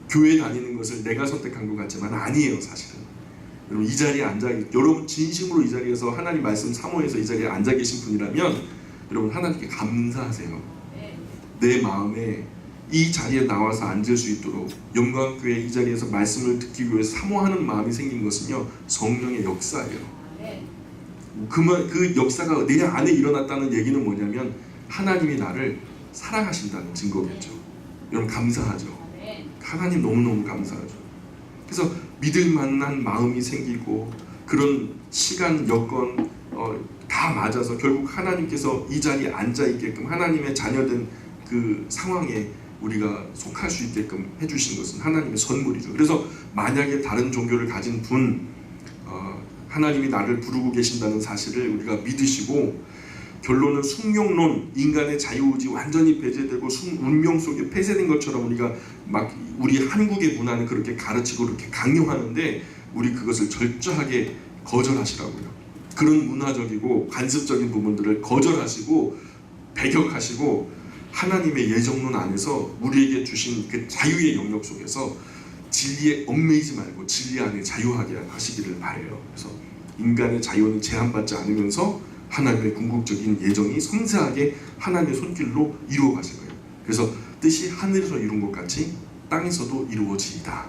교회 다니는 것을 내가 선택한 것 같지만 아니에요, 사실은. 여러분 이 자리에 여러분 진심으로 이 자리에서 하나님 말씀 사모해서 이 자리에 앉아 계신 분이라면 여러분 하나님께 감사하세요. 내 마음에 이 자리에 나와서 앉을 수 있도록 영광교회 이 자리에서 말씀을 듣기 위해서 사모하는 마음이 생긴 것은요, 성령의 역사예요. 그 역사가 내 안에 일어났다는 얘기는 뭐냐면 하나님이 나를 사랑하신다는 증거겠죠. 여러분 감사하죠. 하나님 너무너무 감사하죠. 그래서 믿을 만한 마음이 생기고 그런 시간 여건 다 맞아서 결국 하나님께서 이 자리에 앉아 있게끔 하나님의 자녀된 그 상황에 우리가 속할 수 있게끔 해주신 것은 하나님의 선물이죠. 그래서 만약에 다른 종교를 가진 분, 하나님이 나를 부르고 계신다는 사실을 우리가 믿으시고, 결론은 숙명론, 인간의 자유의지 완전히 배제되고 운명 속에 폐쇄된 것처럼 우리가 막 우리 한국의 문화는 그렇게 가르치고 그렇게 강요하는데 우리 그것을 철저하게 거절하시라고요. 그런 문화적이고 관습적인 부분들을 거절하시고 배격하시고 하나님의 예정론 안에서 우리에게 주신 그 자유의 영역 속에서 진리에 얽매이지 말고 진리 안에 자유하게 하시기를 바라요. 그래서 인간의 자유는 제한받지 않으면서 하나님의 궁극적인 예정이 섬세하게 하나님의 손길로 이루어 가신 거예요. 그래서 뜻이 하늘에서 이룬 것 같이 땅에서도 이루어지이다.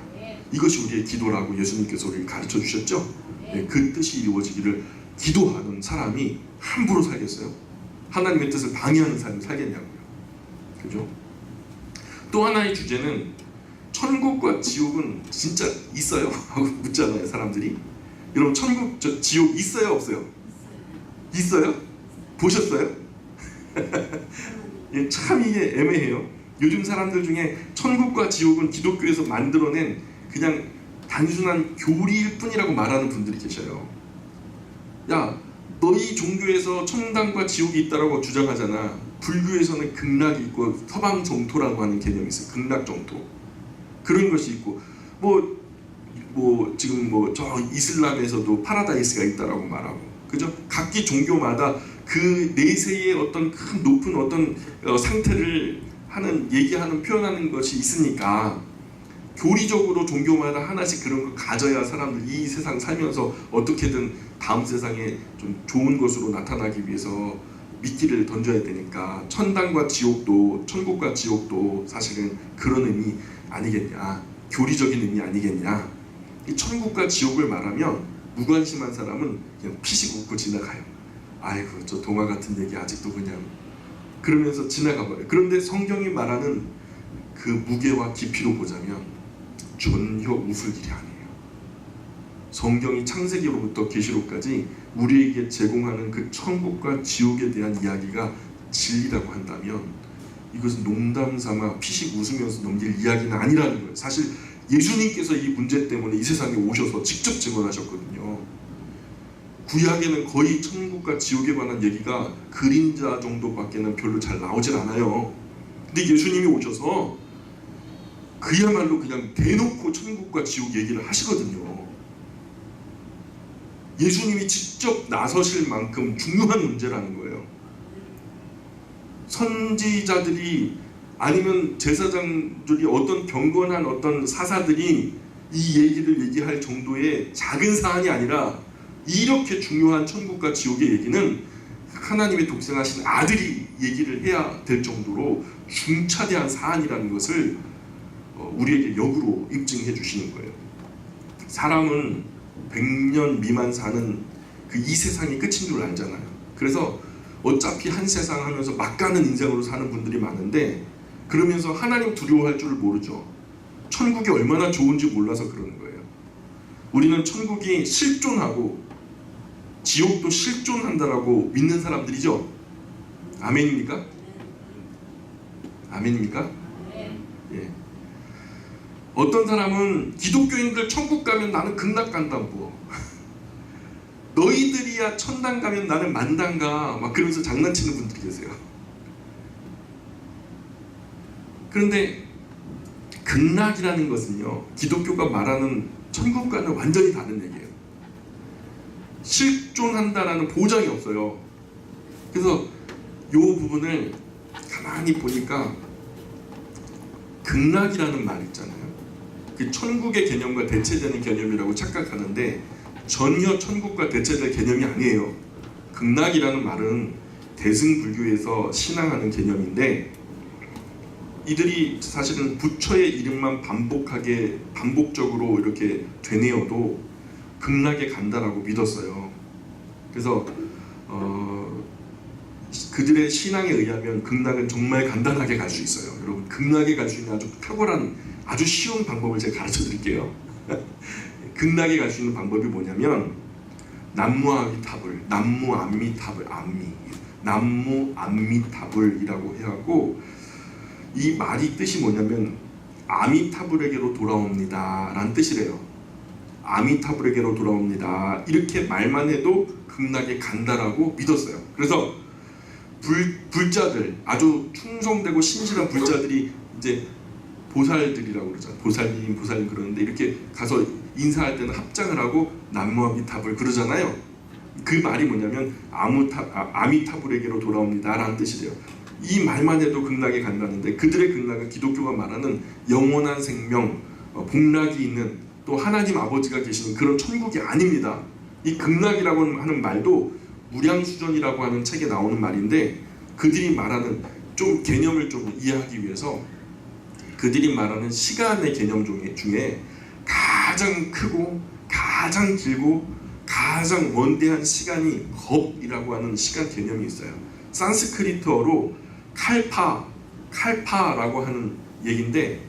이것이 우리의 기도라고 예수님께서 우리를 가르쳐 주셨죠. 네, 그 뜻이 이루어지기를 기도하는 사람이 함부로 살겠어요? 하나님의 뜻을 방해하는 사람이 살겠냐고요. 그죠? 또 하나의 주제는 천국과 지옥은 진짜 있어요? 하고 묻잖아요, 사람들이. 여러분 천국, 지옥 있어요, 없어요? 있어요? 보셨어요? 참 이게 애매해요. 요즘 사람들 중에 천국과 지옥은 기독교에서 만들어낸 그냥 단순한 교리일 뿐이라고 말하는 분들이 계셔요. 야, 너희 종교에서 천당과 지옥이 있다라고 주장하잖아. 불교에서는 극락이 있고 서방 정토라고 하는 개념이 있어요. 극락 정토. 그런 것이 있고 지금 저 이슬람에서도 파라다이스가 있다라고 말하고, 그죠? 각기 종교마다 그 내세의 어떤 큰 높은 어떤 상태를 얘기하는 표현하는 것이 있으니까 교리적으로 종교마다 하나씩 그런 걸 가져야 사람들 이 세상 살면서 어떻게든 다음 세상에 좀 좋은 것으로 나타나기 위해서 미끼를 던져야 되니까 천당과 지옥도, 천국과 지옥도 사실은 그런 의미 아니겠냐, 교리적인 의미 아니겠냐. 이 천국과 지옥을 말하면 무관심한 사람은 그냥 피식 웃고 지나가요. 아이고 저 동화 같은 얘기 아직도 그냥 그러면서 지나가 버려요. 그런데 성경이 말하는 그 무게와 깊이로 보자면 전혀 웃을 일이 아니에요. 성경이 창세기로부터 계시록까지 우리에게 제공하는 그 천국과 지옥에 대한 이야기가 진리라고 한다면 이것은 농담 삼아 피식 웃으면서 넘길 이야기는 아니라는 거예요. 사실 예수님께서 이 문제 때문에 이 세상에 오셔서 직접 증언하셨거든요. 구약에는 거의 천국과 지옥에 관한 얘기가 그림자 정도밖에는 별로 잘 나오질 않아요. 근데 예수님이 오셔서 그야말로 그냥 대놓고 천국과 지옥 얘기를 하시거든요. 예수님이 직접 나서실 만큼 중요한 문제라는 거예요. 선지자들이 아니면 제사장들이 어떤 경건한 어떤 사사들이 이 얘기를 얘기할 정도의 작은 사안이 아니라 이렇게 중요한 천국과 지옥의 얘기는 하나님의 독생하신 아들이 얘기를 해야 될 정도로 중차대한 사안이라는 것을 우리에게 역으로 입증해 주시는 거예요. 사람은 100년 미만 사는 그 이 세상이 끝인 줄 알잖아요. 그래서 어차피 한 세상 하면서 막가는 인생으로 사는 분들이 많은데 그러면서 하나님 두려워할 줄을 모르죠. 천국이 얼마나 좋은지 몰라서 그러는 거예요. 우리는 천국이 실존하고 지옥도 실존한다라고 믿는 사람들이죠. 아멘입니까? 아멘입니까? 예. 어떤 사람은 기독교인들 천국 가면 나는 극락 간다고, 너희들이야 천당 가면 나는 만당 가, 막 그러면서 장난치는 분들이 계세요. 그런데 극락이라는 것은요, 기독교가 말하는 천국과는 완전히 다른 얘기예요. 실존한다라는 보장이 없어요. 그래서 이 부분을 가만히 보니까 극락이라는 말 있잖아요. 그 천국의 개념과 대체되는 개념이라고 착각하는데 전혀 천국과 대체될 개념이 아니에요. 극락이라는 말은 대승불교에서 신앙하는 개념인데, 이들이 사실은 부처의 이름만 반복적으로 이렇게 되뇌어도 극락에 간다라고 믿었어요. 그래서 그들의 신앙에 의하면 극락은 정말 간단하게 갈 수 있어요. 여러분, 극락에 갈 수 있는 아주 탁월한, 아주 쉬운 방법을 제가 가르쳐 드릴게요. 극락에 갈 수 있는 방법이 뭐냐면 남무암미타불이라고 해갖고, 이 말이 뜻이 뭐냐면 아미타불에게로 돌아옵니다 라는 뜻이래요. 아미타불에게로 돌아옵니다, 이렇게 말만 해도 극락에 간다라고 믿었어요. 그래서 불자들, 아주 충성되고 신실한 불자들이 이제 보살들이라고 그러잖아요. 보살님 그러는데, 이렇게 가서 인사할 때는 합장을 하고 남무아미타불 그러잖아요. 그 말이 뭐냐면 아미타불에게로 돌아옵니다 라는 뜻이래요. 이 말만 해도 극락에 간다는데, 그들의 극락은 기독교가 말하는 영원한 생명, 복락이 있는, 또 하나님 아버지가 계시는 그런 천국이 아닙니다. 이 극락이라고 하는 말도 무량수전이라고 하는 책에 나오는 말인데, 그들이 말하는 좀 개념을 좀 이해하기 위해서 그들이 말하는 시간의 개념 중에 가장 크고 가장 길고 가장 원대한 시간이 겁이라고 하는 시간 개념이 있어요. 산스크리트어로 칼파라고 하는 얘기인데,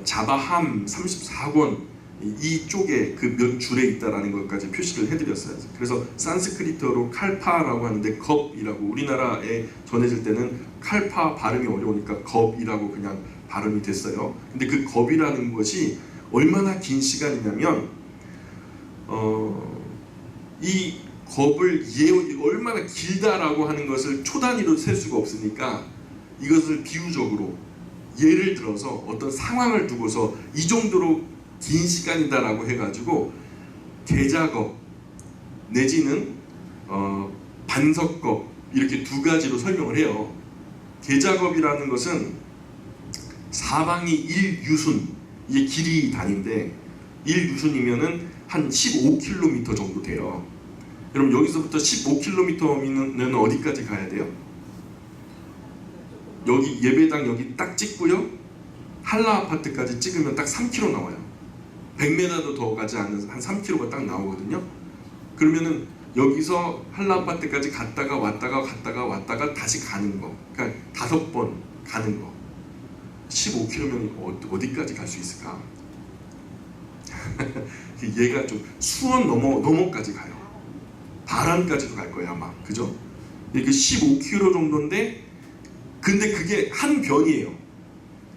자바함 34권 이쪽에 그 몇 줄에 있다라는 것까지 표시를 해드렸어요. 그래서 산스크리트어로 칼파라고 하는데 겁이라고, 우리나라에 전해질 때는 칼파 발음이 어려우니까 겁이라고 그냥 발음이 됐어요. 근데 그 겁이라는 것이 얼마나 긴 시간이냐면 이 겁을 얼마나 길다라고 하는 것을 초 단위로 셀 수가 없으니까 이것을 비유적으로 예를 들어서 어떤 상황을 두고서 이 정도로 긴 시간이다라고 해가지고 계작업 내지는 반석업, 이렇게 두 가지로 설명을 해요. 계작업이라는 것은 사방이 1유순, 이게 길이 단위인데 1유순이면은 한 15km 정도 돼요. 여러분, 여기서부터 15km면 어디까지 가야 돼요? 여기 예배당 여기 딱 찍고요, 한라 아파트까지 찍으면 딱 3km 나와요. 100m도 더 가지 않은 한 3km가 딱 나오거든요. 그러면은 여기서 한라 아파트까지 갔다가 왔다가 다시 가는 거, 그러니까 5번 가는 거. 15km면 어디까지 갈 수 있을까? 얘가 좀 수원 넘어까지 가요. 바람까지도 갈 거예요 아마, 그죠? 이게 15km 정도인데, 근데 그게 한 변이에요.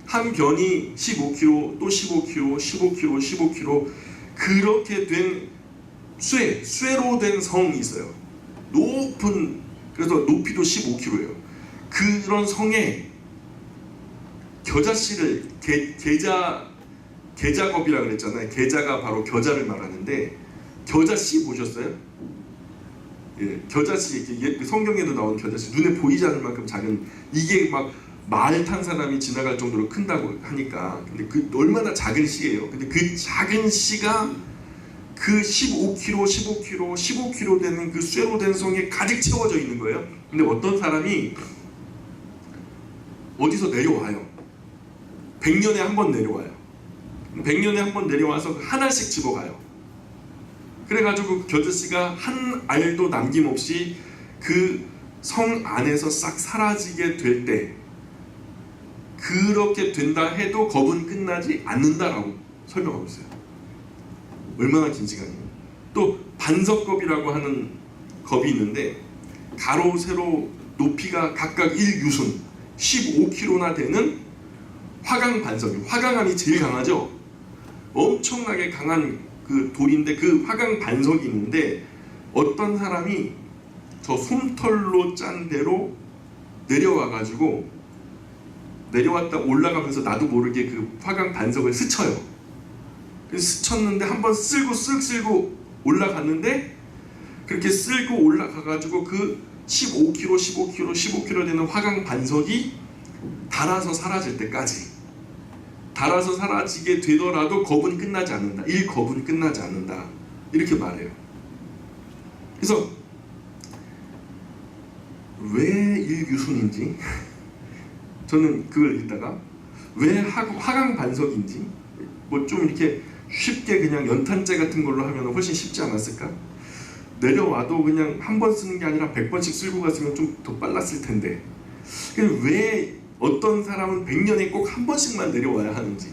한 변이 15km, 또 15km, 15km, 15km, 그렇게 된 쇠로 된 성이 있어요. 높은, 그래서 높이도 15km예요. 그런 성에 겨자씨를 계작업이라고 그랬잖아요. 계자가 바로 겨자를 말하는데, 겨자씨 보셨어요? 예, 겨자씨, 성경에도 나온 겨자씨, 눈에 보이지 않을 만큼 작은, 이게 막 말 탄 사람이 지나갈 정도로 큰다고 하니까, 근데 그 얼마나 작은 씨예요. 근데 그 작은 씨가 그 15km 되는 그 쇠로 된 성에 가득 채워져 있는 거예요. 근데 어떤 사람이 어디서 내려와요. 100년에 한 번 내려와요. 100년에 한 번 내려와서 하나씩 집어가요. 그래가지고 겨자씨가 한 알도 남김없이 그 성 안에서 싹 사라지게 될 때, 그렇게 된다 해도 겁은 끝나지 않는다라고 설명하고 있어요. 얼마나 긴 시간이에요. 또 반석겁이라고 하는 겁이 있는데, 가로 세로 높이가 각각 1유순 15km나 되는 화강 반석이, 화강암이 제일 강하죠. 엄청나게 강한 그 돌인데, 그 화강 반석이 있는데, 어떤 사람이 저 솜털로 짠 대로 내려와 가지고 내려왔다 올라가면서 나도 모르게 그 화강 반석을 스쳐요. 그래서 스쳤는데 한번 쓸고 쓱 쓸고 올라갔는데 그렇게 쓸고 올라가가지고 그 15km 되는 화강 반석이 닳아서 사라질 때까지, 닳아서 사라지게 되더라도 겁은 끝나지 않는다. 일겁은 끝나지 않는다. 이렇게 말해요. 그래서 왜 일규순인지 저는 그걸 읽다가 왜 화강 반석인지 뭐 좀 이렇게 쉽게 그냥 연탄재 같은 걸로 하면 훨씬 쉽지 않았을까? 내려와도 그냥 한 번 쓰는 게 아니라 100번씩 쓸고 갔으면 좀 더 빨랐을 텐데 왜 어떤 사람은 100년에 꼭 한 번씩만 내려와야 하는지,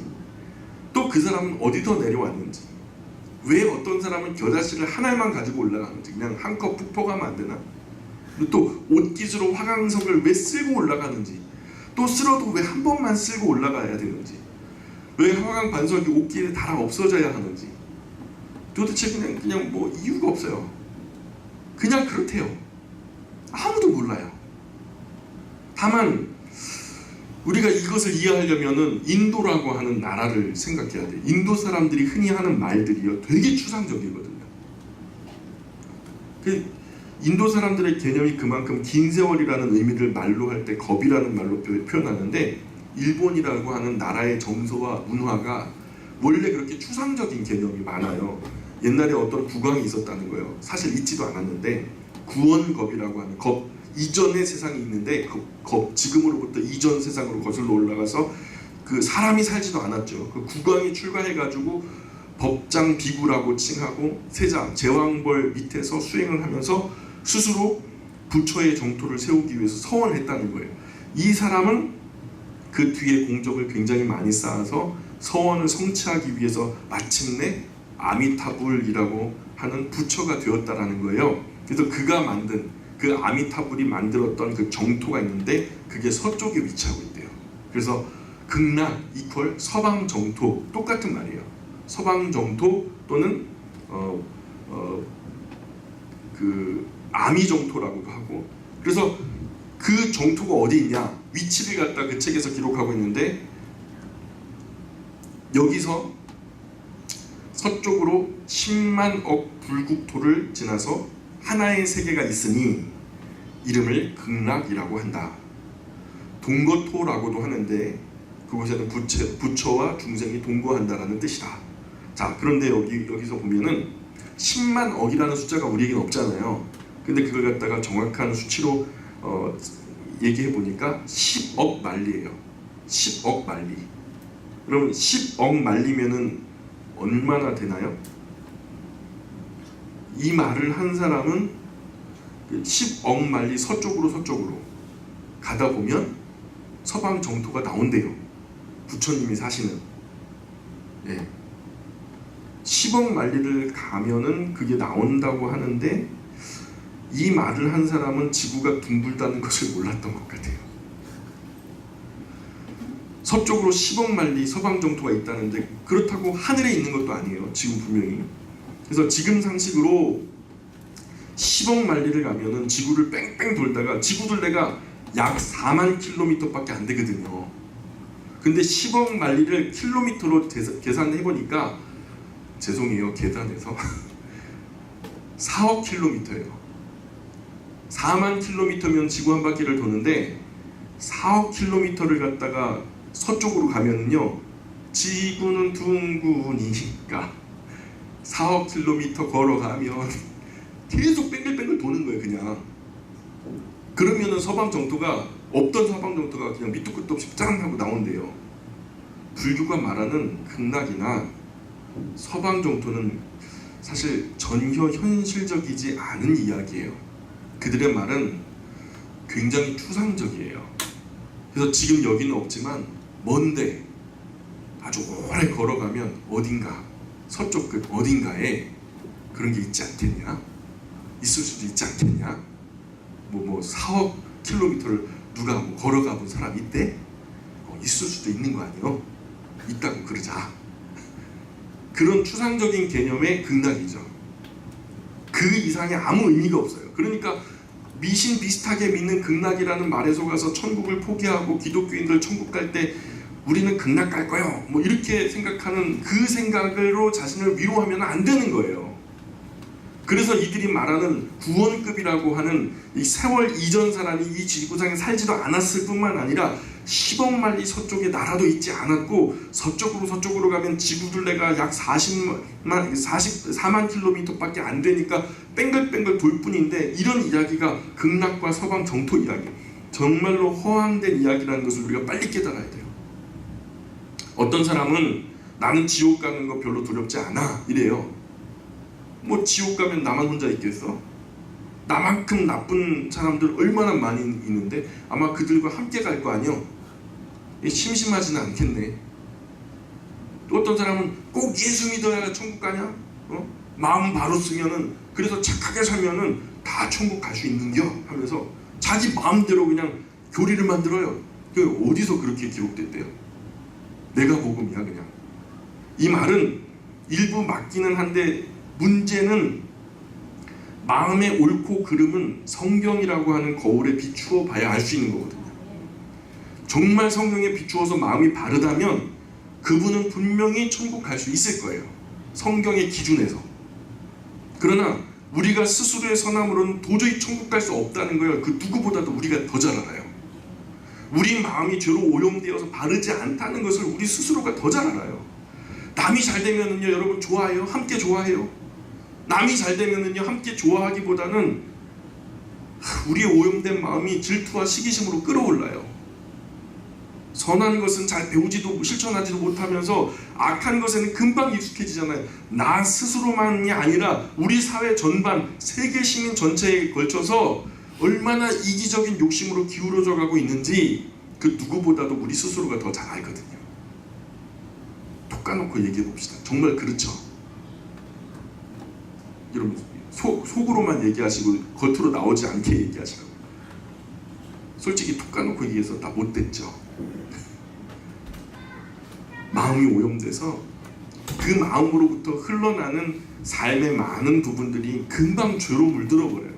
또 그 사람은 어디서 내려왔는지, 왜 어떤 사람은 겨자씨를 한 알만 가지고 올라가는지, 그냥 한 컵 푹 퍼가면 안 되나? 또 옷깃으로 화강석을 왜 쓸고 올라가는지, 또 쓸어도 왜 한 번만 쓸고 올라가야 되는지, 왜 화강 반석이 옷길에 닳아 없어져야 하는지, 도대체 그냥 뭐 이유가 없어요. 그냥 그렇대요. 아무도 몰라요. 다만 우리가 이것을 이해하려면은 인도라고 하는 나라를 생각해야 돼. 인도 사람들이 흔히 하는 말들이요, 되게 추상적이거든요. 인도 사람들의 개념이 그만큼 긴 세월이라는 의미를 말로 할 때 겁이라는 말로 표현하는데, 일본이라고 하는 나라의 정서와 문화가 원래 그렇게 추상적인 개념이 많아요. 옛날에 어떤 국왕이 있었다는 거예요. 사실 있지도 않았는데 구원겁이라고 하는 겁 이전의 세상이 있는데, 겁 지금으로부터 이전 세상으로 거슬러 올라가서 그 사람이 살지도 않았죠. 그 국왕이 출가해가지고 법장 비구라고 칭하고 세자 제왕벌 밑에서 수행을 하면서 스스로 부처의 정토를 세우기 위해서 서원했다는 거예요. 이 사람은 그 뒤에 공적을 굉장히 많이 쌓아서 서원을 성취하기 위해서 마침내 아미타불이라고 하는 부처가 되었다라는 거예요. 그래서 그가 만든 그 아미타불이 만들었던 그 정토가 있는데 그게 서쪽에 위치하고 있대요. 그래서 극락 이퀄 서방 정토, 똑같은 말이에요. 서방 정토 또는 그 아미 정토라고도 하고, 그래서 그 정토가 어디 있냐, 위치를 갖다 그 책에서 기록하고 있는데, 여기서 서쪽으로 10만억 불국토를 지나서 하나의 세계가 있으니 이름을 극락이라고 한다. 동거토라고도 하는데 그곳에는 부처와 중생이 동거한다라는 뜻이다. 자, 그런데 여기서 보면은 10만억이라는 숫자가 우리에게는 없잖아요. 근데 그걸 갖다가 정확한 수치로 얘기해 보니까 10억 만리예요. 10억 만리. 그러면 10억 만리면은 얼마나 되나요? 이 말을 한 사람은 10억 만리 서쪽으로 가다 보면 서방 정토가 나온대요. 부처님이 사시는. 예. 10억 만리를 가면은 그게 나온다고 하는데, 이 말을 한 사람은 지구가 둥글다는 것을 몰랐던 것 같아요. 서쪽으로 10억 만리 서방 정토가 있다는데 그렇다고 하늘에 있는 것도 아니에요. 지구 분명히. 그래서 지금 상식으로 10억 만리를 가면은 지구를 뺑뺑 돌다가, 지구 둘레가 약 4만 킬로미터밖에 안 되거든요. 근데 10억 만리를 킬로미터로 계산해 보니까, 죄송해요 계산해서 4억 킬로미터예요. 4만 킬로미터면 지구 한 바퀴를 도는데 4억 킬로미터를 갖다가 서쪽으로 가면은요, 지구는 둥그니까 4억 킬로미터 걸어가면 계속 뺑글뺑글 도는 거예요. 그냥 그러면은 서방 정토가, 없던 서방 정토가 그냥 밑도 끝도 없이 짠 하고 나온대요. 불교가 말하는 극락이나 서방 정토는 사실 전혀 현실적이지 않은 이야기예요. 그들의 말은 굉장히 추상적이에요. 그래서 지금 여기는 없지만 먼데 아주 오래 걸어가면 어딘가 서쪽 끝 어딘가에 그런 게 있지 않겠냐? 있을 수도 있지 않겠냐? 뭐 4억 킬로미터를 누가 뭐 걸어가 본 사람 있대? 있을 수도 있는 거 아니에요? 있다고 그러자. 그런 추상적인 개념의 극락이죠. 그 이상의 아무 의미가 없어요. 그러니까 미신 비슷하게 믿는 극락이라는 말에 속아서 천국을 포기하고 기독교인들 천국 갈 때 우리는 극락 갈 거요 뭐 이렇게 생각하는 그 생각으로 자신을 위로하면 안 되는 거예요. 그래서 이들이 말하는 구원급이라고 하는 이 세월 이전 사람이 이 지구상에 살지도 않았을 뿐만 아니라 10억 마리 서쪽에 나라도 있지 않았고 서쪽으로 가면 지구둘레가 약 44만 킬로미터밖에 안 되니까 뺑글뺑글 돌 뿐인데, 이런 이야기가 극락과 서방 정토 이야기, 정말로 허황된 이야기라는 것을 우리가 빨리 깨달아야 돼요. 어떤 사람은 나는 지옥 가는 거 별로 두렵지 않아 이래요. 뭐 지옥 가면 나만 혼자 있겠어? 나만큼 나쁜 사람들 얼마나 많이 있는데 아마 그들과 함께 갈 거 아니요? 심심하지는 않겠네. 또 어떤 사람은 꼭 예수 믿어야 천국 가냐? 마음 바로 쓰면은, 그래서 착하게 살면은 다 천국 갈 수 있는겨 하면서 자기 마음대로 그냥 교리를 만들어요. 그 어디서 그렇게 기록됐대요? 내가 복음이야 그냥. 이 말은 일부 맞기는 한데 문제는 마음의 옳고 그름은 성경이라고 하는 거울에 비추어 봐야 알 수 있는 거거든요. 정말 성경에 비추어서 마음이 바르다면 그분은 분명히 천국 갈 수 있을 거예요. 성경의 기준에서. 그러나 우리가 스스로의 선함으로는 도저히 천국 갈 수 없다는 걸 그 누구보다도 우리가 더 잘 알아요. 우리 마음이 죄로 오염되어서 바르지 않다는 것을 우리 스스로가 더 잘 알아요. 남이 잘 되면은요 여러분 좋아해요? 함께 좋아해요? 남이 잘 되면은요 함께 좋아하기보다는 우리의 오염된 마음이 질투와 시기심으로 끌어올라요. 선한 것은 잘 배우지도 실천하지도 못하면서 악한 것에는 금방 익숙해지잖아요. 나 스스로만이 아니라 우리 사회 전반, 세계 시민 전체에 걸쳐서 얼마나 이기적인 욕심으로 기울어져 가고 있는지 그 누구보다도 우리 스스로가 더 잘 알거든요. 톡 까놓고 얘기해 봅시다. 정말 그렇죠? 여러분 속으로만 얘기하시고 겉으로 나오지 않게 얘기하시라고. 솔직히 톡 까놓고 얘기해서 다 못됐죠. 마음이 오염돼서 그 마음으로부터 흘러나는 삶의 많은 부분들이 금방 죄로 물들어 버려요.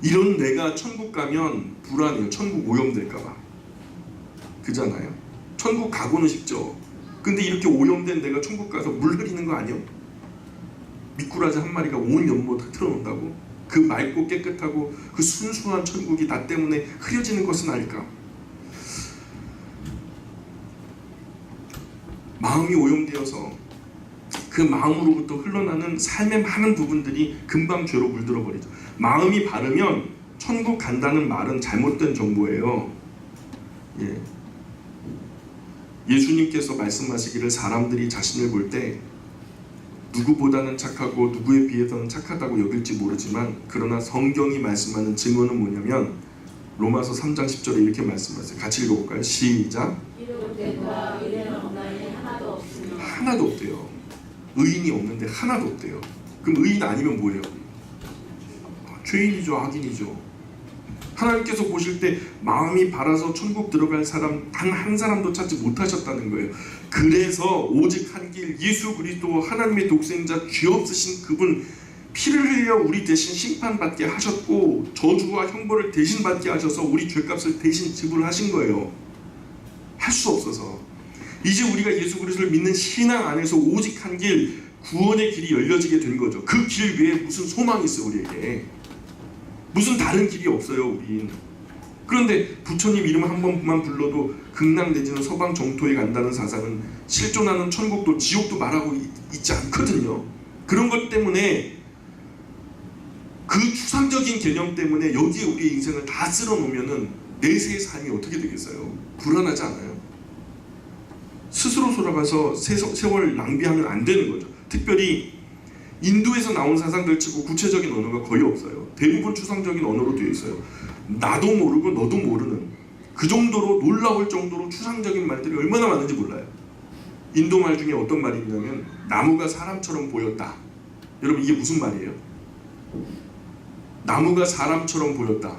이런 내가 천국 가면 불안해요. 천국 오염될까봐. 그잖아요. 천국 가고는 싶죠. 근데 이렇게 오염된 내가 천국 가서 물 흐리는 거 아니에요? 미꾸라지 한 마리가 온 연못 흐트러놓는다고? 그 맑고 깨끗하고 그 순수한 천국이 나 때문에 흐려지는 것은 아닐까? 마음이 오염되어서 그 마음으로부터 흘러나는 삶의 많은 부분들이 금방 죄로 물들어 버리죠. 마음이 바르면 천국 간다는 말은 잘못된 정보예요. 예수님께서 말씀하시기를 사람들이 자신을 볼 때 누구보다는 착하고 누구에 비해서는 착하다고 여길지 모르지만, 그러나 성경이 말씀하는 증언은 뭐냐면 로마서 3장 10절에 이렇게 말씀하세요. 같이 읽어볼까요? 시작. 기록된과 의뢰는 없나니 하나도 없으며. 하나도 없대요. 의인이 없는데 하나도 없대요. 그럼 의인 아니면 뭐예요? 죄인이죠. 악인이죠. 하나님께서 보실 때 마음이 바라서 천국 들어갈 사람 단 한 사람도 찾지 못하셨다는 거예요. 그래서 오직 한 길 예수 그리스도 하나님의 독생자 죄 없으신 그분 피를 흘려 우리 대신 심판받게 하셨고 저주와 형벌을 대신 받게 하셔서 우리 죄값을 대신 지불하신 거예요. 할 수 없어서. 이제 우리가 예수 그리스도를 믿는 신앙 안에서 오직 한 길 구원의 길이 열려지게 된 거죠. 그 길 외에 무슨 소망이 있어요 우리에게. 무슨 다른 길이 없어요 우린. 그런데 부처님 이름 한 번만 불러도 극락 내지는 서방 정토에 간다는 사상은 실존하는 천국도 지옥도 말하고 있지 않거든요. 그런 것 때문에, 그 추상적인 개념 때문에 여기에 우리의 인생을 다 쓸어 놓으면은 내세의 삶이 어떻게 되겠어요? 불안하지 않아요? 스스로 돌아가서 세월 낭비하면 안 되는 거죠. 특별히 인도에서 나온 사상들 치고 구체적인 언어가 거의 없어요. 대부분 추상적인 언어로 되어 있어요. 나도 모르고 너도 모르는, 그 정도로 놀라울 정도로 추상적인 말들이 얼마나 많은지 몰라요. 인도 말 중에 어떤 말이 있냐면 나무가 사람처럼 보였다. 여러분 이게 무슨 말이에요? 나무가 사람처럼 보였다.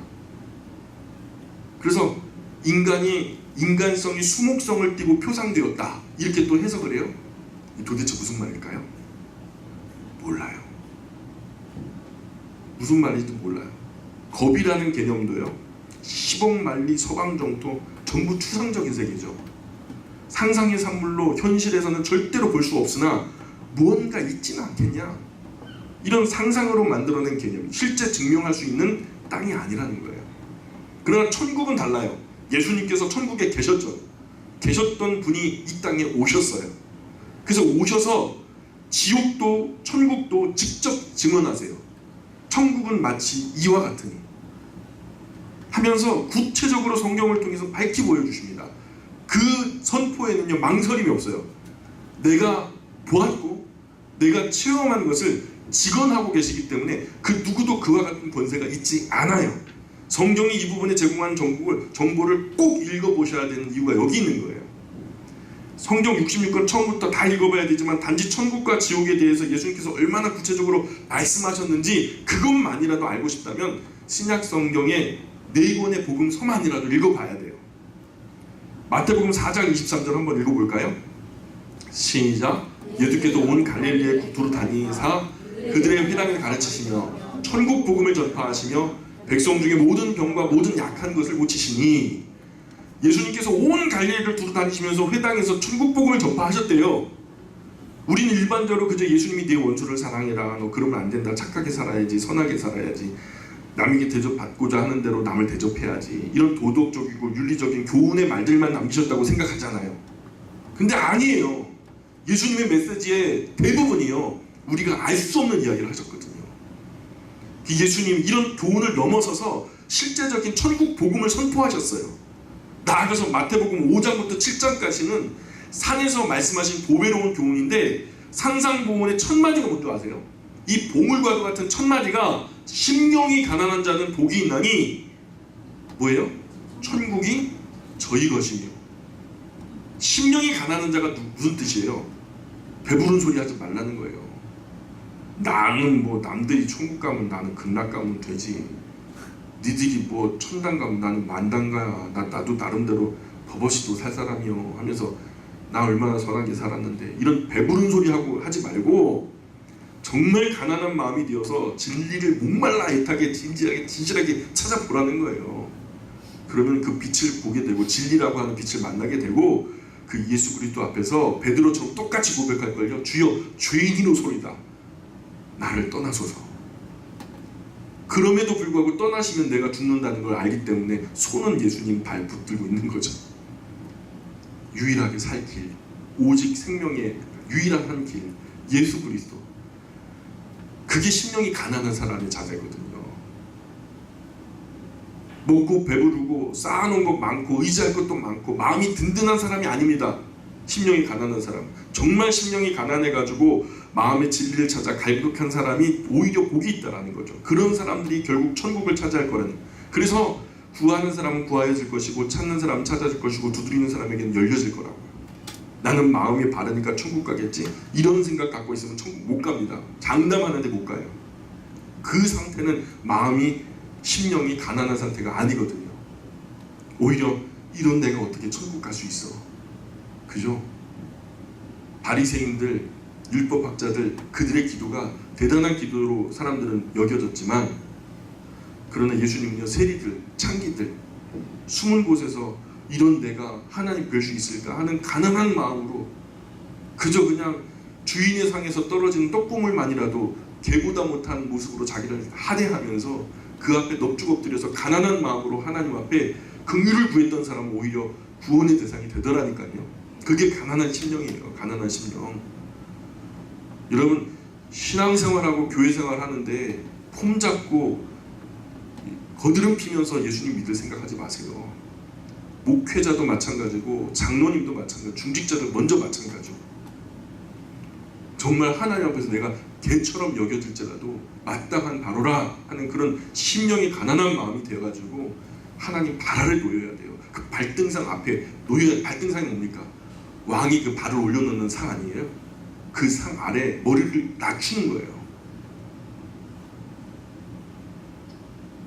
그래서 인간이 인간성이 수목성을 띠고 표상되었다. 이렇게 또 해석을 해요. 도대체 무슨 말일까요? 몰라요. 무슨 말인지 몰라요. 겁이라는 개념도요, 10억 만리 서방정토 전부 추상적인 세계죠. 상상의 산물로 현실에서는 절대로 볼 수 없으나 무언가 있지는 않겠냐, 이런 상상으로 만들어낸 개념이 실제 증명할 수 있는 땅이 아니라는 거예요. 그러나 천국은 달라요. 예수님께서 천국에 계셨던 분이 이 땅에 오셨어요. 그래서 오셔서 지옥도 천국도 직접 증언하세요. 천국은 마치 이와 같으니 하면서 구체적으로 성경을 통해서 밝히 보여주십니다. 그 선포에는요, 망설임이 없어요. 내가 보았고 내가 체험한 것을 직언하고 계시기 때문에 그 누구도 그와 같은 권세가 있지 않아요. 성경이 이 부분에 제공한 정보를 꼭 읽어보셔야 되는 이유가 여기 있는 거예요. 성경 66권 처음부터 다 읽어봐야 되지만 단지 천국과 지옥에 대해서 예수님께서 얼마나 구체적으로 말씀하셨는지 그것만이라도 알고 싶다면 신약 성경의 4권의 복음서만이라도 읽어봐야 돼요. 마태복음 4장 23절 한번 읽어볼까요? 시작. 예수께서 온 갈릴리의 국토로 다니사 그들의 회당을 가르치시며 천국 복음을 전파하시며 백성 중에 모든 병과 모든 약한 것을 고치시니, 예수님께서 온 갈릴리를 두루 다니시면서 회당에서 천국 복음을 전파하셨대요. 우리는 일반적으로 그저 예수님이 네 원수를 사랑해라, 너 그러면 안 된다, 착하게 살아야지, 선하게 살아야지, 남에게 대접받고자 하는 대로 남을 대접해야지, 이런 도덕적이고 윤리적인 교훈의 말들만 남기셨다고 생각하잖아요. 근데 아니에요. 예수님의 메시지의 대부분이요, 우리가 알 수 없는 이야기를 하셨거든요. 예수님 이런 교훈을 넘어서서 실제적인 천국 복음을 선포하셨어요. 나아가서 마태복음 5장부터 7장까지는 산에서 말씀하신 보배로운 교훈인데, 상상보훈의 첫 마디가 뭔지 아세요? 이 보물과도 같은 첫 마디가 심령이 가난한 자는 복이 있나니 뭐예요? 천국이 저희 것이며. 심령이 가난한 자가 무슨 뜻이에요? 배부른 소리 하지 말라는 거예요. 나는 뭐 남들이 천국 가면 나는 극락 가면 되지, 니들이 뭐 천당 가면 나는 만당가야, 나도 나름대로 버버시도 살 사람이요 하면서 나 얼마나 선하게 살았는데, 이런 배부른 소리 하고 하지 말고 정말 가난한 마음이 되어서 진리를 목말라 애타게 진실하게 찾아보라는 거예요. 그러면 그 빛을 보게 되고 진리라고 하는 빛을 만나게 되고 그 예수 그리스도 앞에서 베드로처럼 똑같이 고백할걸요. 주여 죄인이로소이다, 나를 떠나소서. 그럼에도 불구하고 떠나시면 내가 죽는다는 걸 알기 때문에 손은 예수님 발 붙들고 있는 거죠. 유일하게 살 길, 오직 생명의 유일한 한 길, 예수 그리스도. 그게 심령이 가난한 사람의 자세거든요. 먹고 배부르고 쌓아놓은 것 많고 의지할 것도 많고 마음이 든든한 사람이 아닙니다. 심령이 가난한 사람. 정말 심령이 가난해가지고 마음의 진리를 찾아 갈급한 사람이 오히려 복이 있다라는 거죠. 그런 사람들이 결국 천국을 차지할 거라는. 그래서 구하는 사람은 구하여질 것이고 찾는 사람은 찾아질 것이고 두드리는 사람에게는 열려질 거라고요. 나는 마음이 바르니까 천국 가겠지, 이런 생각 갖고 있으면 천국 못 갑니다. 장담하는데 못 가요. 그 상태는 마음이, 심령이 가난한 상태가 아니거든요. 오히려 이런 내가 어떻게 천국 갈 수 있어, 그죠? 바리새인들, 율법학자들, 그들의 기도가 대단한 기도로 사람들은 여겨졌지만, 그러나 예수님은요, 세리들, 창기들, 숨은 곳에서 이런 내가 하나님 뵐 수 있을까 하는 가난한 마음으로 그저 그냥 주인의 상에서 떨어지는 떡고물만이라도 개보다 못한 모습으로 자기를 하대하면서 그 앞에 넙죽 엎드려서 가난한 마음으로 하나님 앞에 긍휼을 구했던 사람은 오히려 구원의 대상이 되더라니까요. 그게 가난한 심령이에요. 가난한 심령. 여러분, 신앙생활하고 교회생활 하는데 폼 잡고 거드름 피면서 예수님 믿을 생각하지 마세요. 목회자도 마찬가지고 장로님도 마찬가지고 중직자도 먼저 마찬가지고, 정말 하나님 앞에서 내가 개처럼 여겨질지라도 마땅한 바로라 하는 그런 심령이 가난한 마음이 되어가지고 하나님 발 아래 놓여야 돼요. 그 발등상 앞에 놓여야. 발등상이 뭡니까? 왕이 그 발을 올려놓는 상 아니에요? 그 상 아래 머리를 낮추는 거예요.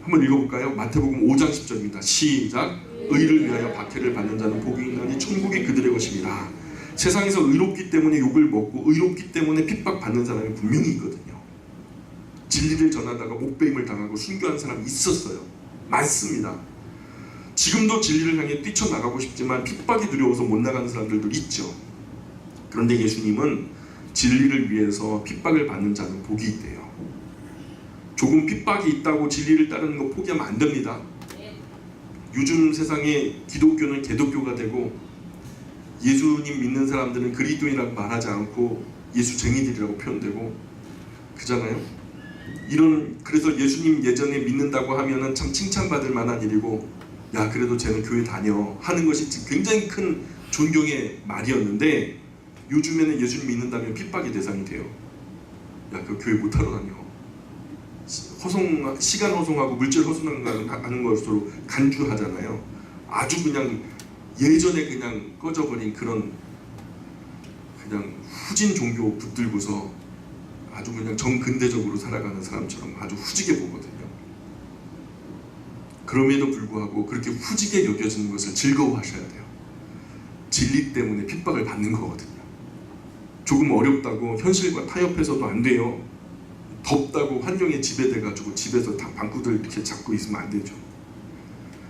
한번 읽어볼까요? 마태복음 5장 10절입니다. 시작. 의를 위하여 박해를 받는 자는 복이 있나니 천국이 그들의 것이니라. 세상에서 의롭기 때문에 욕을 먹고 의롭기 때문에 핍박받는 사람이 분명히 있거든요. 진리를 전하다가 목배임을 당하고 순교한 사람이 있었어요. 많습니다. 지금도 진리를 향해 뛰쳐나가고 싶지만 핍박이 두려워서 못 나가는 사람들도 있죠. 그런데 예수님은 진리를 위해서 핍박을 받는 자는 복이 있대요. 조금 핍박이 있다고 진리를 따르는 거 포기하면 안 됩니다. 요즘 세상에 기독교는 개독교가 되고 예수님 믿는 사람들은 그리스도인이라고 말하지 않고 예수쟁이들이라고 표현되고 그러잖아요. 그래서 예수님 예전에 믿는다고 하면은 참 칭찬받을 만한 일이고, 야 그래도 쟤는 교회 다녀 하는 것이 굉장히 큰 존경의 말이었는데, 요즘에는 예수님 믿는다면 핍박의 대상이 돼요. 야 그 교회 못하러 다녀, 시간 허송하고 물질 허송하는 것으로 간주하잖아요. 아주 그냥 예전에 그냥 꺼져버린 그런 그냥 후진 종교 붙들고서 아주 그냥 정근대적으로 살아가는 사람처럼 아주 후지게 보거든요. 그럼에도 불구하고 그렇게 후지게 여겨지는 것을 즐거워하셔야 돼요. 진리 때문에 핍박을 받는 거거든요. 조금 어렵다고 현실과 타협해서도 안 돼요. 덥다고 환경에 지배돼가지고 집에서 다 방구들 이렇게 잡고 있으면 안 되죠.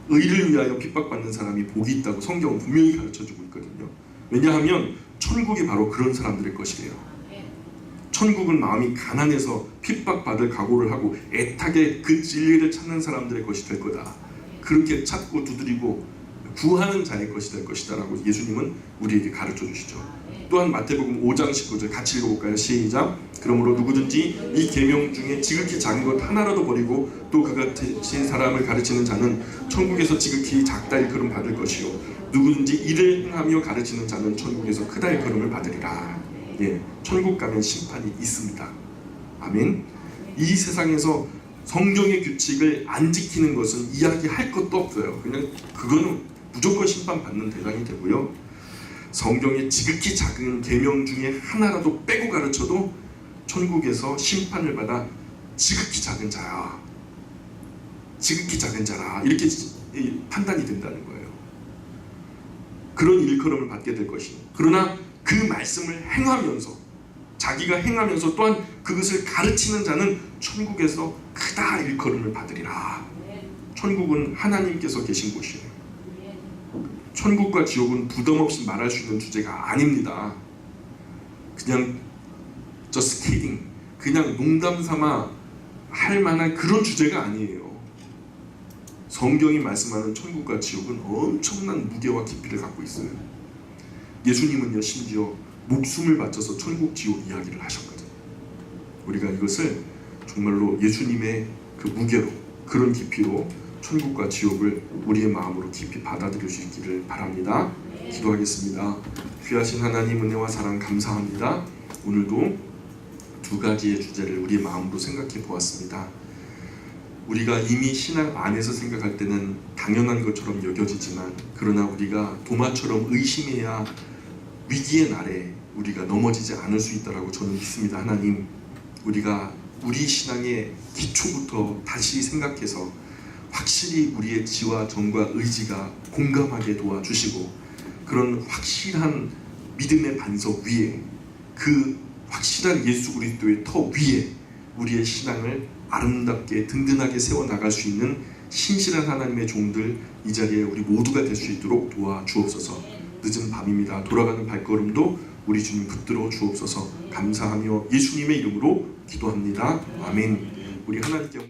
의를 위하여 핍박받는 사람이 복이 있다고 성경은 분명히 가르쳐주고 있거든요. 왜냐하면 천국이 바로 그런 사람들의 것이래요. 천국은 마음이 가난해서 핍박받을 각오를 하고 애타게 그 진리를 찾는 사람들의 것이 될 거다. 그렇게 찾고 두드리고 구하는 자의 것이 될 것이다 라고 예수님은 우리에게 가르쳐 주시죠. 또한 마태복음 5장 19절 같이 읽어볼까요? 시작. 그러므로 누구든지 이 계명 중에 지극히 작은 것 하나라도 버리고 또 그같이 사람을 가르치는 자는 천국에서 지극히 작다 일컬음 받을 것이요 누구든지 이를 행하며 가르치는 자는 천국에서 크다 일컬음을 받으리라. 예, 천국 가면 심판이 있습니다. 아멘. 이 세상에서 성경의 규칙을 안 지키는 것은 이야기할 것도 없어요. 그냥 그거는 무조건 심판받는 대상이 되고요. 성경의 지극히 작은 계명 중에 하나라도 빼고 가르쳐도 천국에서 심판을 받아 지극히 작은 자야, 지극히 작은 자라 이렇게 판단이 된다는 거예요. 그런 일컬음을 받게 될 것이니, 그러나 그 말씀을 행하면서 자기가 행하면서 또한 그것을 가르치는 자는 천국에서 크다 일컬음을 받으리라. 천국은 하나님께서 계신 곳이에요. 천국과 지옥은 부담 없이 말할 수 있는 주제가 아닙니다. 그냥 just kidding, 그냥 농담 삼아 할 만한 그런 주제가 아니에요. 성경이 말씀하는 천국과 지옥은 엄청난 무게와 깊이를 갖고 있어요. 예수님은요 심지어 목숨을 바쳐서 천국 지옥 이야기를 하셨거든요. 우리가 이것을 정말로 예수님의 그 무게로, 그런 깊이로 천국과 지옥을 우리의 마음으로 깊이 받아들일 수 있기를 바랍니다. 기도하겠습니다. 귀하신 하나님 은혜와 사랑 감사합니다. 오늘도 두 가지의 주제를 우리의 마음으로 생각해 보았습니다. 우리가 이미 신앙 안에서 생각할 때는 당연한 것처럼 여겨지지만, 그러나 우리가 도마처럼 의심해야 위기의 날에 우리가 넘어지지 않을 수 있다라고 저는 믿습니다. 하나님, 우리가 우리 신앙의 기초부터 다시 생각해서 확실히 우리의 지와 정과 의지가 공감하게 도와주시고, 그런 확실한 믿음의 반석 위에, 그 확실한 예수 그리스도의 터 위에 우리의 신앙을 아름답게 든든하게 세워나갈 수 있는 신실한 하나님의 종들, 이 자리에 우리 모두가 될 수 있도록 도와주옵소서. 늦은 밤입니다. 돌아가는 발걸음도 우리 주님 붙들어 주옵소서. 감사하며 예수님의 이름으로 기도합니다. 아멘. 우리 하나님께